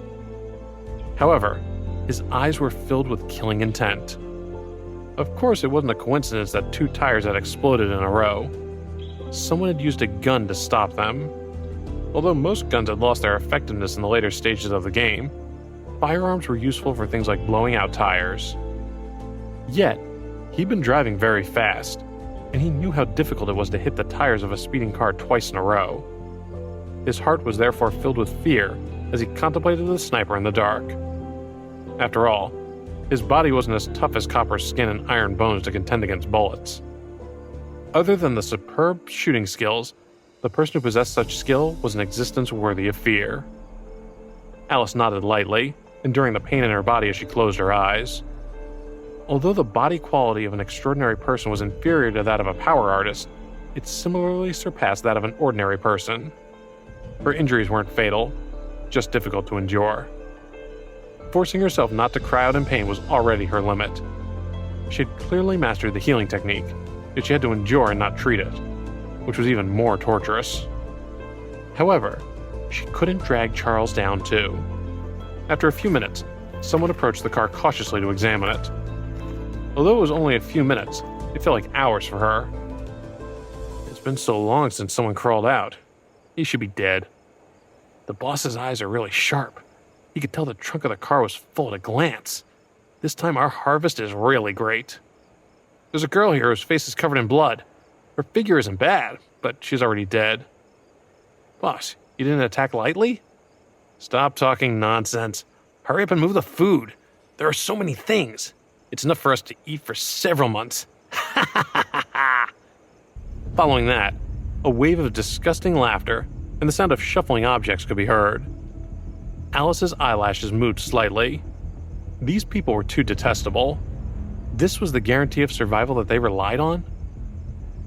Speaker 1: However, his eyes were filled with killing intent. Of course, it wasn't a coincidence that 2 tires had exploded in a row. Someone had used a gun to stop them. Although most guns had lost their effectiveness in the later stages of the game, firearms were useful for things like blowing out tires. Yet, he'd been driving very fast, and he knew how difficult it was to hit the tires of a speeding car twice in a row. His heart was therefore filled with fear as he contemplated the sniper in the dark. After all, his body wasn't as tough as copper skin and iron bones to contend against bullets. Other than the superb shooting skills, the person who possessed such skill was an existence worthy of fear. Alice nodded lightly, enduring the pain in her body as she closed her eyes. Although the body quality of an extraordinary person was inferior to that of a power artist, it similarly surpassed that of an ordinary person. Her injuries weren't fatal, just difficult to endure. Forcing herself not to cry out in pain was already her limit. She had clearly mastered the healing technique, yet she had to endure and not treat it, which was even more torturous. However, she couldn't drag Charles down too. After a few minutes, someone approached the car cautiously to examine it. Although it was only a few minutes, it felt like hours for her. "It's been so long since someone crawled out. He should be dead. The boss's eyes are really sharp. He could tell the trunk of the car was full at a glance. This time our harvest is really great. There's a girl here whose face is covered in blood. Her figure isn't bad, but she's already dead. Boss, you didn't attack lightly? Stop talking nonsense. Hurry up and move the food. There are so many things. It's enough for us to eat for several months." Following that, a wave of disgusting laughter and the sound of shuffling objects could be heard. Alice's eyelashes moved slightly. These people were too detestable. This was the guarantee of survival that they relied on?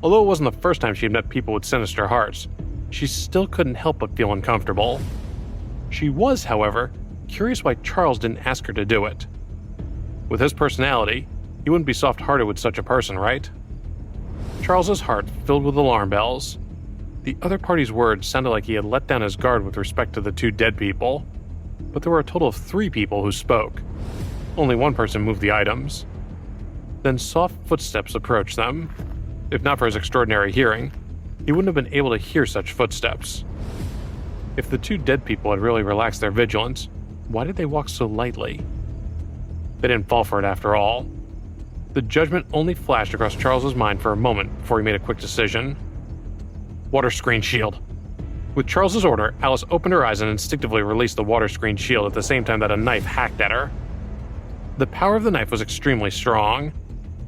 Speaker 1: Although it wasn't the first time she had met people with sinister hearts, she still couldn't help but feel uncomfortable. She was, however, curious why Charles didn't ask her to do it. With his personality, he wouldn't be soft-hearted with such a person, right? Charles's heart filled with alarm bells. The other party's words sounded like he had let down his guard with respect to the 2 dead people, but there were a total of 3 people who spoke. Only one person moved the items. Then soft footsteps approached them. If not for his extraordinary hearing, he wouldn't have been able to hear such footsteps. If the 2 dead people had really relaxed their vigilance, why did they walk so lightly? They didn't fall for it after all. The judgment only flashed across Charles's mind for a moment before he made a quick decision. Water screen shield. With Charles's order, Alice opened her eyes and instinctively released the water screen shield at the same time that a knife hacked at her. The power of the knife was extremely strong.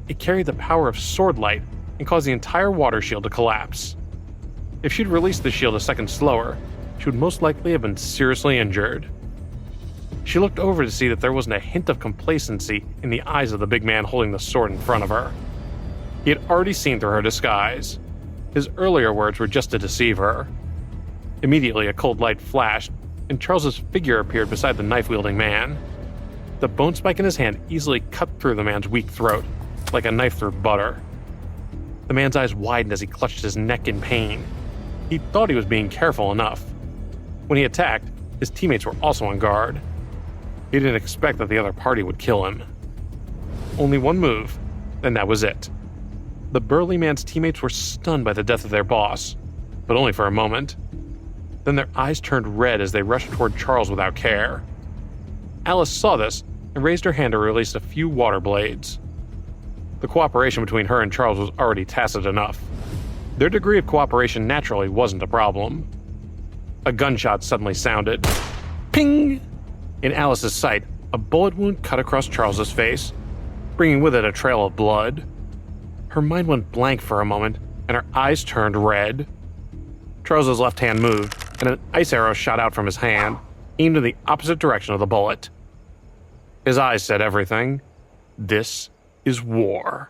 Speaker 1: It carried the power of sword light and caused the entire water shield to collapse. If she'd released the shield a second slower, she would most likely have been seriously injured. She looked over to see that there wasn't a hint of complacency in the eyes of the big man holding the sword in front of her. He had already seen through her disguise. His earlier words were just to deceive her. Immediately, a cold light flashed, and Charles's figure appeared beside the knife-wielding man. The bone spike in his hand easily cut through the man's weak throat, like a knife through butter. The man's eyes widened as he clutched his neck in pain. He thought he was being careful enough. When he attacked, his teammates were also on guard. He didn't expect that the other party would kill him. Only one move, and that was it. The burly man's teammates were stunned by the death of their boss, but only for a moment. Then their eyes turned red as they rushed toward Charles without care. Alice saw this and raised her hand to release a few water blades. The cooperation between her and Charles was already tacit enough. Their degree of cooperation naturally wasn't a problem. A gunshot suddenly sounded. Ping! In Alice's sight, a bullet wound cut across Charles's face, bringing with it a trail of blood. Her mind went blank for a moment, and her eyes turned red. Charles's left hand moved, and an ice arrow shot out from his hand, aimed in the opposite direction of the bullet. His eyes said everything. This is war.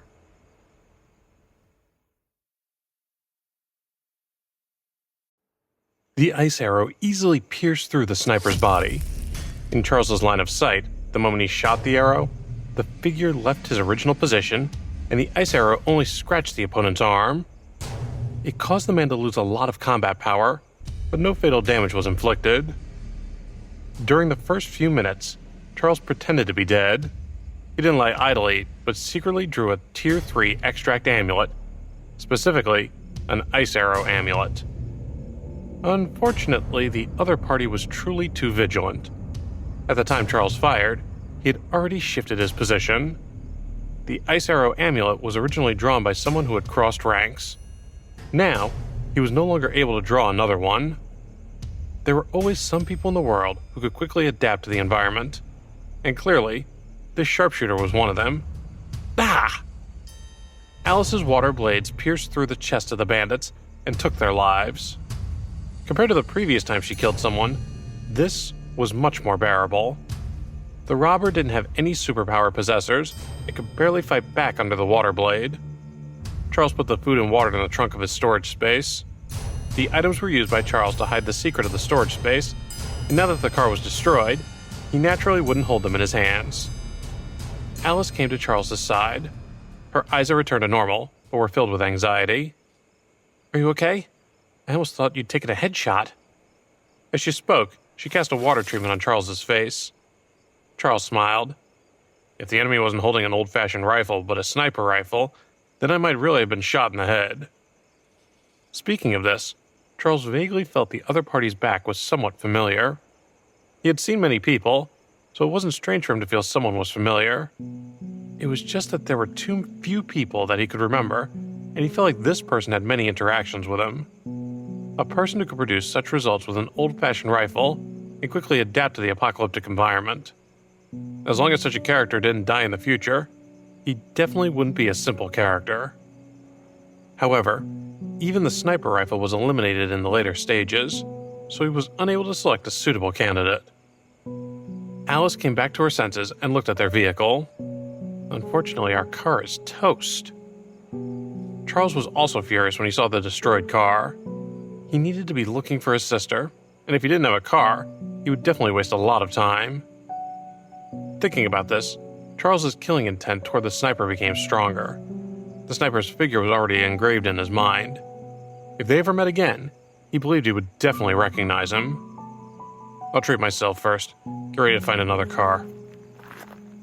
Speaker 1: The ice arrow easily pierced through the sniper's body. In Charles's line of sight, the moment he shot the arrow, the figure left his original position, and the ice arrow only scratched the opponent's arm. It caused the man to lose a lot of combat power, but no fatal damage was inflicted. During the first few minutes, Charles pretended to be dead. He didn't lie idly, but secretly drew a Tier 3 extract amulet, specifically an ice arrow amulet. Unfortunately, the other party was truly too vigilant. At the time Charles fired, he had already shifted his position. The ice arrow amulet was originally drawn by someone who had crossed ranks. Now, he was no longer able to draw another one. There were always some people in the world who could quickly adapt to the environment, and clearly, this sharpshooter was one of them. Ah! Alice's water blades pierced through the chest of the bandits and took their lives. Compared to the previous time she killed someone, this was much more bearable. The robber didn't have any superpower possessors and could barely fight back under the water blade. Charles put the food and water in the trunk of his storage space. The items were used by Charles to hide the secret of the storage space, and now that the car was destroyed, he naturally wouldn't hold them in his hands. Alice came to Charles's side. Her eyes had returned to normal, but were filled with anxiety. "Are you okay? I almost thought you'd taken a headshot." As she spoke, she cast a water treatment on Charles's face. Charles smiled. If the enemy wasn't holding an old-fashioned rifle, but a sniper rifle, then I might really have been shot in the head. Speaking of this, Charles vaguely felt the other party's back was somewhat familiar. He had seen many people, so it wasn't strange for him to feel someone was familiar. It was just that there were too few people that he could remember, and he felt like this person had many interactions with him. A person who could produce such results with an old-fashioned rifle and quickly adapt to the apocalyptic environment. As long as such a character didn't die in the future, he definitely wouldn't be a simple character. However, even the sniper rifle was eliminated in the later stages, so he was unable to select a suitable candidate. Alice came back to her senses and looked at their vehicle. Unfortunately, our car is toast. Charles was also furious when he saw the destroyed car. He needed to be looking for his sister, and if he didn't have a car, he would definitely waste a lot of time. Thinking about this, Charles's killing intent toward the sniper became stronger. The sniper's figure was already engraved in his mind. If they ever met again, he believed he would definitely recognize him. I'll treat myself first. Get ready to find another car.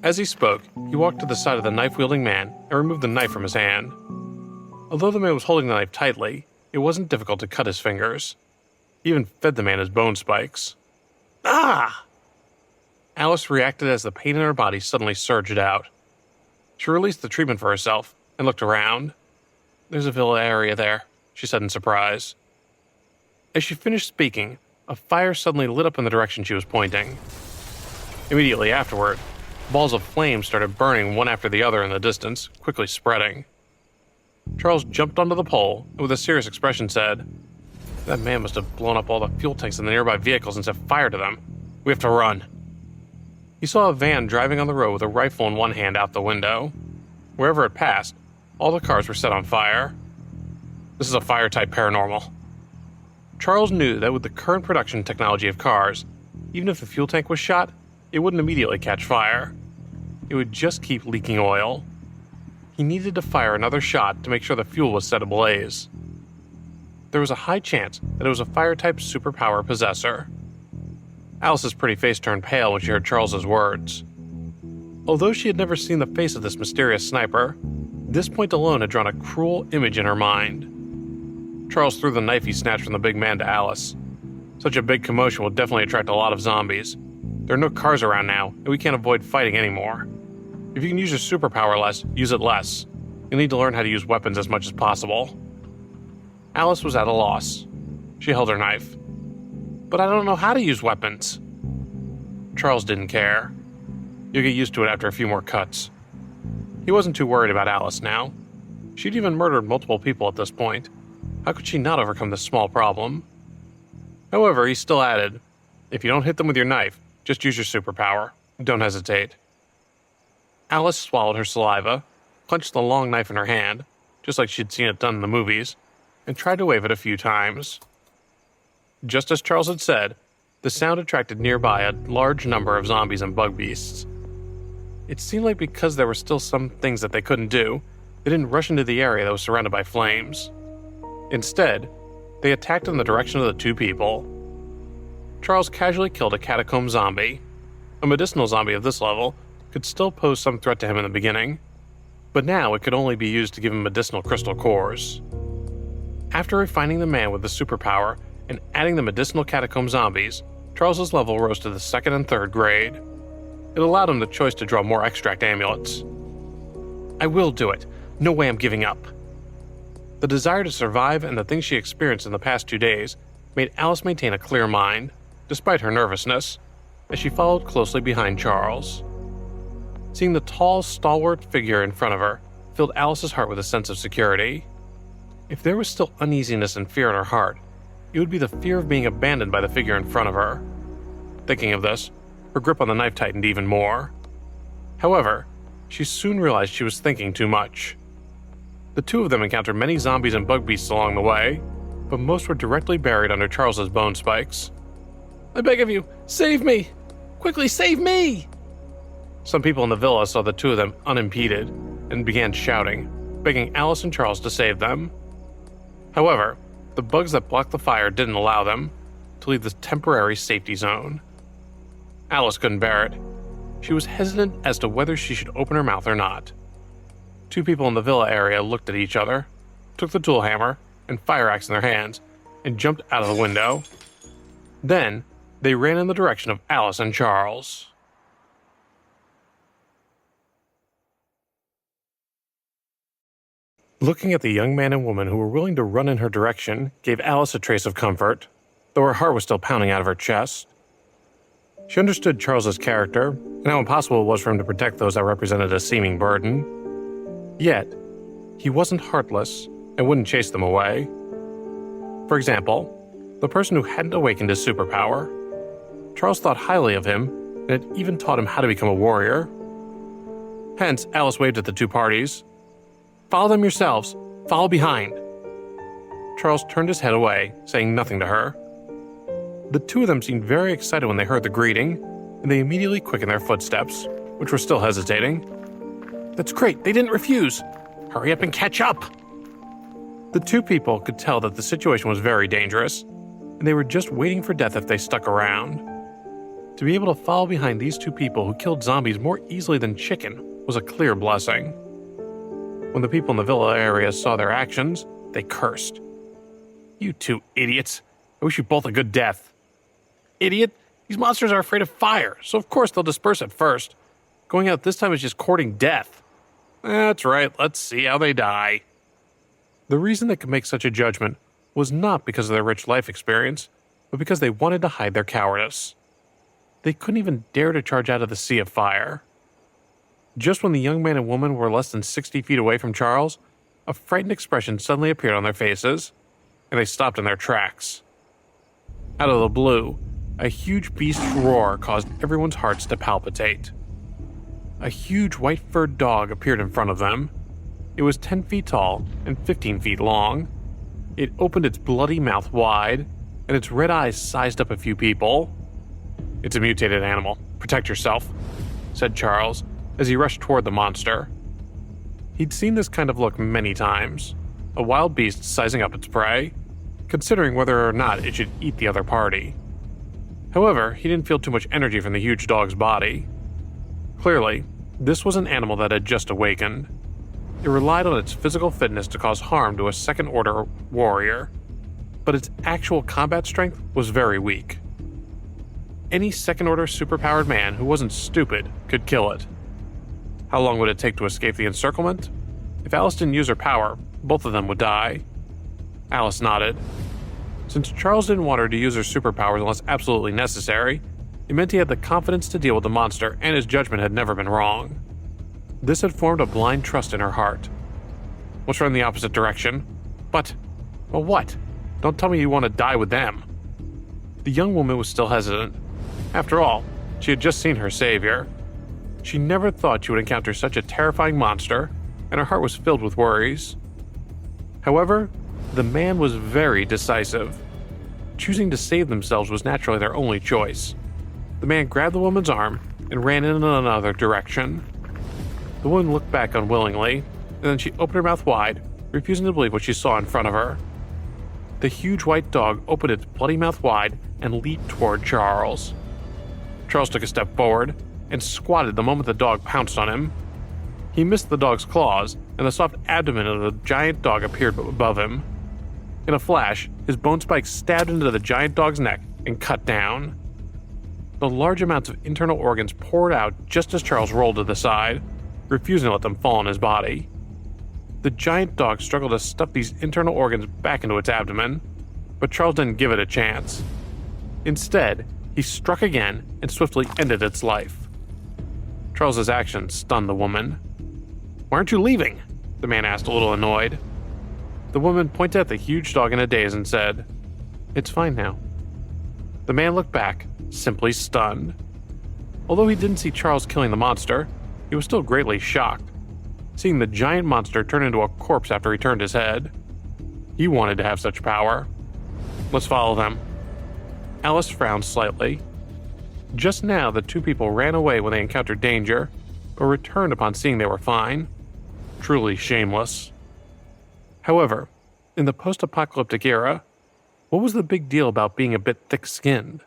Speaker 1: As he spoke, he walked to the side of the knife-wielding man and removed the knife from his hand. Although the man was holding the knife tightly, it wasn't difficult to cut his fingers. He even fed the man his bone spikes. Ah! Alice reacted as the pain in her body suddenly surged out. She released the treatment for herself and looked around. There's a villa area there, she said in surprise. As she finished speaking, a fire suddenly lit up in the direction she was pointing. Immediately afterward, balls of flame started burning one after the other in the distance, quickly spreading. Charles jumped onto the pole and with a serious expression said, "That man must have blown up all the fuel tanks in the nearby vehicles and set fire to them. We have to run." He saw a van driving on the road with a rifle in one hand out the window. Wherever it passed, All the cars were set on fire. This is a fire-type paranormal. Charles knew that with the current production technology of cars, even if the fuel tank was shot, it wouldn't immediately catch fire. It would just keep leaking oil. He needed to fire another shot to make sure the fuel was set ablaze. There was a high chance that it was a fire-type superpower possessor. Alice's pretty face turned pale when she heard Charles's words. Although she had never seen the face of this mysterious sniper, this point alone had drawn a cruel image in her mind. Charles threw the knife he snatched from the big man to Alice. Such a big commotion will definitely attract a lot of zombies. There are no cars around now, and we can't avoid fighting anymore. If you can use your superpower less, use it less. You'll need to learn how to use weapons as much as possible. Alice was at a loss. She held her knife. But I don't know how to use weapons. Charles didn't care. You'll get used to it after a few more cuts. He wasn't too worried about Alice now. She'd even murdered multiple people at this point. How could she not overcome this small problem? However, he still added, if you don't hit them with your knife, just use your superpower. Don't hesitate. Alice swallowed her saliva, clenched the long knife in her hand, just like she'd seen it done in the movies, and tried to wave it a few times. Just as Charles had said, the sound attracted nearby a large number of zombies and bug beasts. It seemed like because there were still some things that they couldn't do, they didn't rush into the area that was surrounded by flames. Instead, they attacked in the direction of the two people. Charles casually killed a catacomb zombie. A medicinal zombie of this level could still pose some threat to him in the beginning, but now it could only be used to give him medicinal crystal cores. After refining the man with the superpower and adding the medicinal catacomb zombies, Charles's level rose to the 2nd and 3rd grade. It allowed him the choice to draw more extract amulets. I will do it. No way I'm giving up. The desire to survive and the things she experienced in the past 2 days made Alice maintain a clear mind, despite her nervousness, as she followed closely behind Charles. Seeing the tall, stalwart figure in front of her filled Alice's heart with a sense of security. If there was still uneasiness and fear in her heart, it would be the fear of being abandoned by the figure in front of her. Thinking of this, her grip on the knife tightened even more. However, she soon realized she was thinking too much. The two of them encountered many zombies and bug beasts along the way, but most were directly buried under Charles's bone spikes. I beg of you, save me! Quickly, save me! Some people in the villa saw the two of them unimpeded and began shouting, begging Alice and Charles to save them. However, the bugs that blocked the fire didn't allow them to leave the temporary safety zone. Alice couldn't bear it. She was hesitant as to whether she should open her mouth or not. Two people in the villa area looked at each other, took the tool hammer and fire axe in their hands, and jumped out of the window. Then, they ran in the direction of Alice and Charles. Looking at the young man and woman who were willing to run in her direction gave Alice a trace of comfort, though her heart was still pounding out of her chest. She understood Charles's character, and how impossible it was for him to protect those that represented a seeming burden. Yet, he wasn't heartless and wouldn't chase them away. For example, the person who hadn't awakened his superpower. Charles thought highly of him, and had even taught him how to become a warrior. Hence, Alice waved at the two parties. Follow them yourselves. Follow behind. Charles turned his head away, saying nothing to her. The two of them seemed very excited when they heard the greeting, and they immediately quickened their footsteps, which were still hesitating. That's great, they didn't refuse. Hurry up and catch up. The two people could tell that the situation was very dangerous, and they were just waiting for death if they stuck around. To be able to follow behind these two people who killed zombies more easily than chicken was a clear blessing. When the people in the villa area saw their actions, they cursed. You two idiots. I wish you both a good death. Idiot, these monsters are afraid of fire, so of course they'll disperse at first. Going out this time is just courting death. That's right, let's see how they die. The reason they could make such a judgment was not because of their rich life experience, but because they wanted to hide their cowardice. They couldn't even dare to charge out of the sea of fire. Just when the young man and woman were less than 60 feet away from Charles, a frightened expression suddenly appeared on their faces, and they stopped in their tracks. Out of the blue, a huge beast's roar caused everyone's hearts to palpitate. A huge white-furred dog appeared in front of them. It was 10 feet tall and 15 feet long. It opened its bloody mouth wide, and its red eyes sized up a few people. "It's a mutated animal. Protect yourself," said Charles as he rushed toward the monster. He'd seen this kind of look many times, a wild beast sizing up its prey, considering whether or not it should eat the other party. However, he didn't feel too much energy from the huge dog's body. Clearly, this was an animal that had just awakened. It relied on its physical fitness to cause harm to a second-order warrior, but its actual combat strength was very weak. Any second-order superpowered man who wasn't stupid could kill it. How long would it take to escape the encirclement? If Alice didn't use her power, both of them would die. Alice nodded. Since Charles didn't want her to use her superpowers unless absolutely necessary, it meant he had the confidence to deal with the monster, and his judgment had never been wrong. This had formed a blind trust in her heart. "Let's run the opposite direction." But what? Don't tell me you want to die with them." The young woman was still hesitant. After all, she had just seen her savior. She never thought she would encounter such a terrifying monster, and her heart was filled with worries. However, the man was very decisive. Choosing to save themselves was naturally their only choice. The man grabbed the woman's arm and ran in another direction. The woman looked back unwillingly, and then she opened her mouth wide, refusing to believe what she saw in front of her. The huge white dog opened its bloody mouth wide and leaped toward Charles. Charles took a step forward and squatted the moment the dog pounced on him. He missed the dog's claws, and the soft abdomen of the giant dog appeared above him. In a flash, his bone spikes stabbed into the giant dog's neck and cut down. The large amounts of internal organs poured out just as Charles rolled to the side, refusing to let them fall on his body. The giant dog struggled to stuff these internal organs back into its abdomen, but Charles didn't give it a chance. Instead, he struck again and swiftly ended its life. Charles's actions stunned the woman. "Why aren't you leaving?" the man asked, a little annoyed. The woman pointed at the huge dog in a daze and said, "It's fine now." The man looked back, simply stunned. Although he didn't see Charles killing the monster, he was still greatly shocked, seeing the giant monster turn into a corpse after he turned his head. He wanted to have such power. "Let's follow them." Alice frowned slightly. Just now, the two people ran away when they encountered danger, but returned upon seeing they were fine. Truly shameless. However, in the post-apocalyptic era, what was the big deal about being a bit thick-skinned?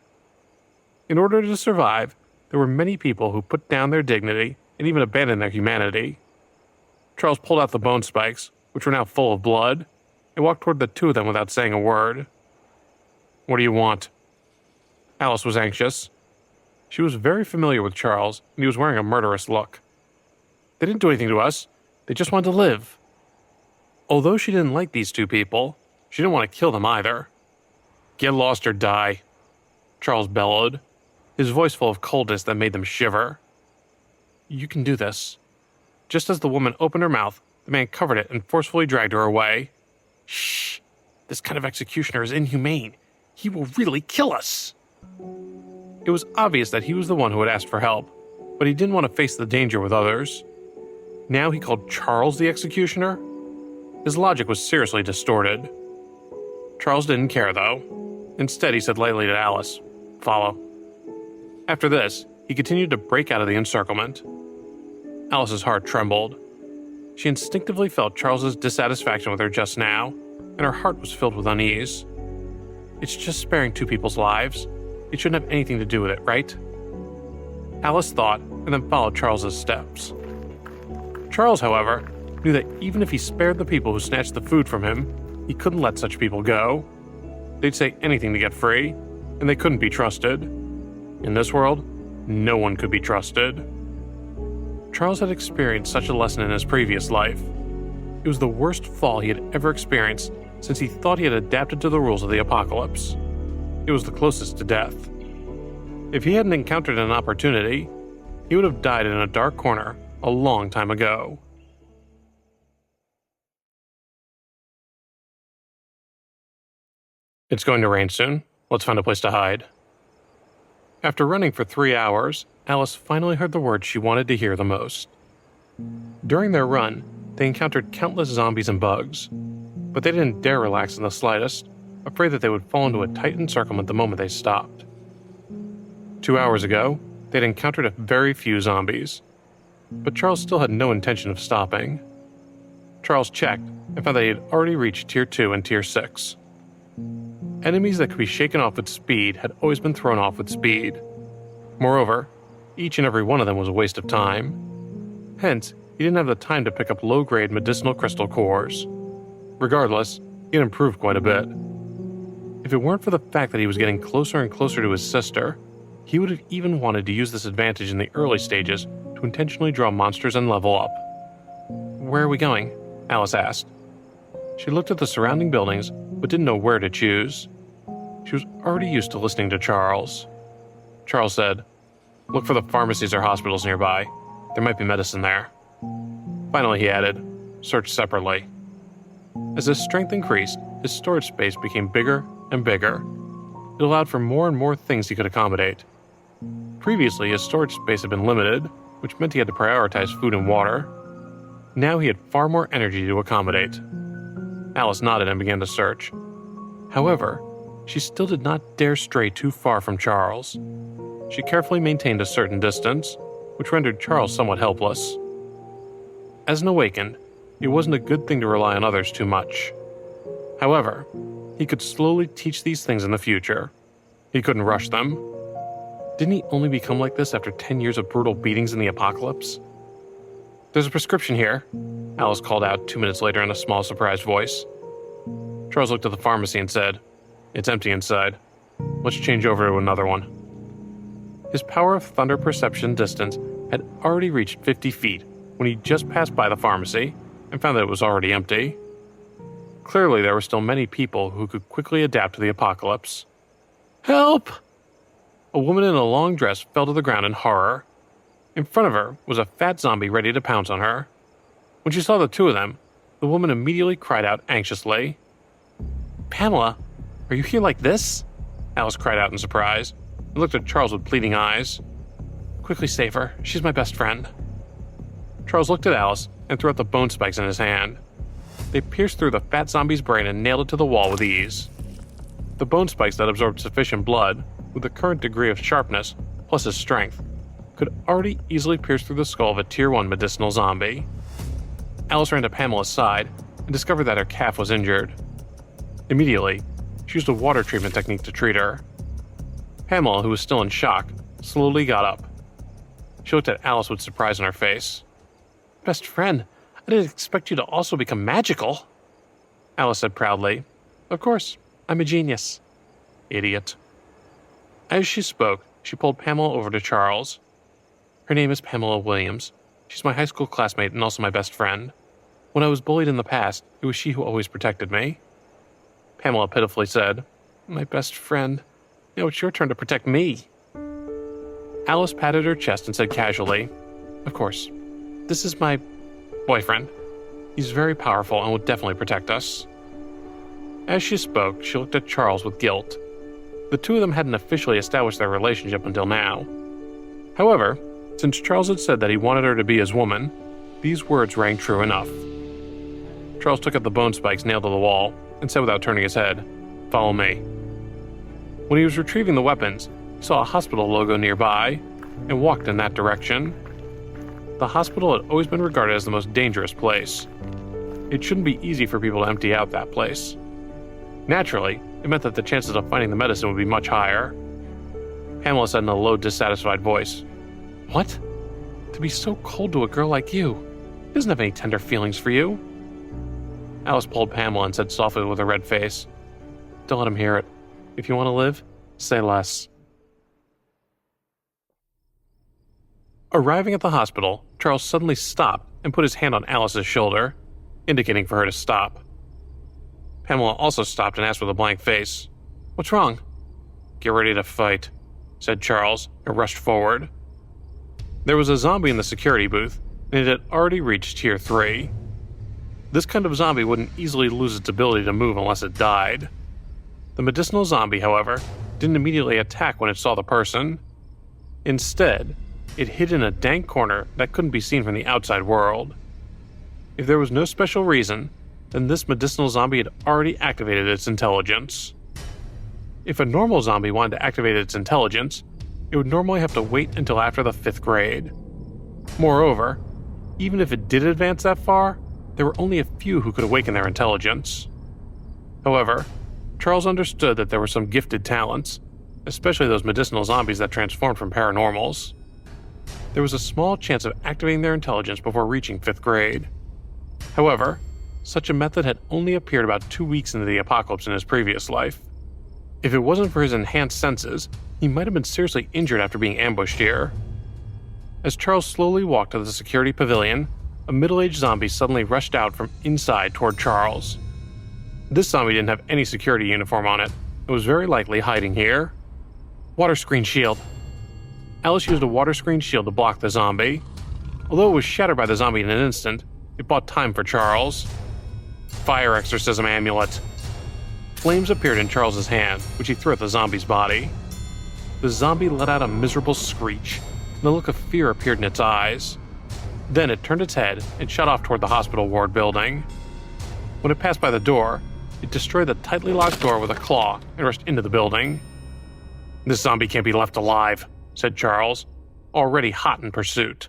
Speaker 1: In order to survive, there were many people who put down their dignity and even abandoned their humanity. Charles pulled out the bone spikes, which were now full of blood, and walked toward the two of them without saying a word. "What do you want?" Alice was anxious. She was very familiar with Charles, and he was wearing a murderous look. "They didn't do anything to us. They just wanted to live." Although she didn't like these two people, she didn't want to kill them either. "Get lost or die," Charles bellowed, his voice full of coldness that made them shiver. "You can do this." Just as the woman opened her mouth, the man covered it and forcefully dragged her away. "Shh! This kind of executioner is inhumane. He will really kill us." It was obvious that he was the one who had asked for help, but he didn't want to face the danger with others. Now he called Charles the executioner? His logic was seriously distorted. Charles didn't care, though. Instead, he said lightly to Alice, "Follow." After this, he continued to break out of the encirclement. Alice's heart trembled. She instinctively felt Charles's dissatisfaction with her just now, and her heart was filled with unease. It's just sparing two people's lives. It shouldn't have anything to do with it, right? Alice thought, and then followed Charles's steps. Charles, however, knew that even if he spared the people who snatched the food from him, he couldn't let such people go. They'd say anything to get free, and they couldn't be trusted. In this world, no one could be trusted. Charles had experienced such a lesson in his previous life. It was the worst fall he had ever experienced since he thought he had adapted to the rules of the apocalypse. It was the closest to death. If he hadn't encountered an opportunity, he would have died in a dark corner a long time ago. It's going to rain soon. Let's find a place to hide. After running for 3 hours, Alice finally heard the words she wanted to hear the most. During their run, They encountered countless zombies and bugs, but they didn't dare relax in the slightest, afraid that they would fall into a tight encirclement the moment they stopped. 2 hours ago, they'd encountered a very few zombies, but Charles still had no intention of stopping. Charles checked and found that he had already reached Tier 2 and Tier 6. Enemies that could be shaken off with speed had always been thrown off with speed. Moreover, each and every one of them was a waste of time. Hence, he didn't have the time to pick up low-grade medicinal crystal cores. Regardless, he had improved quite a bit. If it weren't for the fact that he was getting closer and closer to his sister, he would have even wanted to use this advantage in the early stages to intentionally draw monsters and level up. "Where are we going?" Alice asked. She looked at the surrounding buildings, but didn't know where to choose. She was already used to listening to Charles. Charles said, "Look for the pharmacies or hospitals nearby. There might be medicine there." Finally, he added, "Search separately." As his strength increased, his storage space became bigger and bigger. It allowed for more and more things he could accommodate. Previously, his storage space had been limited, which meant he had to prioritize food and water. Now he had far more energy to accommodate. Alice nodded and began to search. However, she still did not dare stray too far from Charles. She carefully maintained a certain distance, which rendered Charles somewhat helpless. As an awakened, it wasn't a good thing to rely on others too much. However, he could slowly teach these things in the future. He couldn't rush them. Didn't he only become like this after 10 years of brutal beatings in the apocalypse? "There's a prescription here," Alice called out 2 minutes later in a small, surprised voice. Charles looked at the pharmacy and said, "It's empty inside. Let's change over to another one." His power of thunder perception distance had already reached 50 feet when he just passed by the pharmacy and found that it was already empty. Clearly, there were still many people who could quickly adapt to the apocalypse. "Help!" A woman in a long dress fell to the ground in horror. In front of her was a fat zombie ready to pounce on her. When she saw the two of them, the woman immediately cried out anxiously. "Pamela, are you here like this?" Alice cried out in surprise, and looked at Charles with pleading eyes. "Quickly save her. She's my best friend." Charles looked at Alice and threw out the bone spikes in his hand. They pierced through the fat zombie's brain and nailed it to the wall with ease. The bone spikes that absorbed sufficient blood, with the current degree of sharpness, plus his strength, could already easily pierce through the skull of a Tier 1 medicinal zombie. Alice ran to Pamela's side and discovered that her calf was injured. Immediately, she used a water treatment technique to treat her. Pamela, who was still in shock, slowly got up. She looked at Alice with surprise on her face. "Best friend, I didn't expect you to also become magical." Alice said proudly, "Of course, I'm a genius." Idiot. As she spoke, she pulled Pamela over to Charles. "Her name is Pamela Williams. She's my high school classmate and also my best friend. When I was bullied in the past, it was she who always protected me." Pamela pitifully said, "My best friend. Now it's your turn to protect me." Alice patted her chest and said casually, "Of course, this is my boyfriend. He's very powerful and will definitely protect us." As she spoke, she looked at Charles with guilt. The two of them hadn't officially established their relationship until now. However, since Charles had said that he wanted her to be his woman, these words rang true enough. Charles took up the bone spikes nailed to the wall and said without turning his head, "Follow me." When he was retrieving the weapons, he saw a hospital logo nearby and walked in that direction. The hospital had always been regarded as the most dangerous place. It shouldn't be easy for people to empty out that place. Naturally, it meant that the chances of finding the medicine would be much higher. Pamela said in a low, dissatisfied voice, "What? To be so cold to a girl like you? He doesn't have any tender feelings for you." Alice pulled Pamela and said softly with a red face, "Don't let him hear it. If you want to live, say less." Arriving at the hospital, Charles suddenly stopped and put his hand on Alice's shoulder, indicating for her to stop. Pamela also stopped and asked with a blank face, "What's wrong?" "Get ready to fight," said Charles, and rushed forward. There was a zombie in the security booth, and it had already reached Tier 3. This kind of zombie wouldn't easily lose its ability to move unless it died. The medicinal zombie, however, didn't immediately attack when it saw the person. Instead, it hid in a dank corner that couldn't be seen from the outside world. If there was no special reason, then this medicinal zombie had already activated its intelligence. If a normal zombie wanted to activate its intelligence, it would normally have to wait until after the 5th grade. Moreover, even if it did advance that far, there were only a few who could awaken their intelligence. However, Charles understood that there were some gifted talents, especially those medicinal zombies that transformed from paranormals. There was a small chance of activating their intelligence before reaching 5th grade. However, such a method had only appeared about 2 weeks into the apocalypse in his previous life. If it wasn't for his enhanced senses, he might have been seriously injured after being ambushed here. As Charles slowly walked to the security pavilion, a middle-aged zombie suddenly rushed out from inside toward Charles. This zombie didn't have any security uniform on it. It was very likely hiding here. Water screen shield. Alice used a water screen shield to block the zombie. Although it was shattered by the zombie in an instant, it bought time for Charles. Fire exorcism amulet. Flames appeared in Charles's hand, which he threw at the zombie's body. The zombie let out a miserable screech, and a look of fear appeared in its eyes. Then it turned its head and shot off toward the hospital ward building. When it passed by the door, it destroyed the tightly locked door with a claw and rushed into the building. "This zombie can't be left alive," said Charles, already hot in pursuit.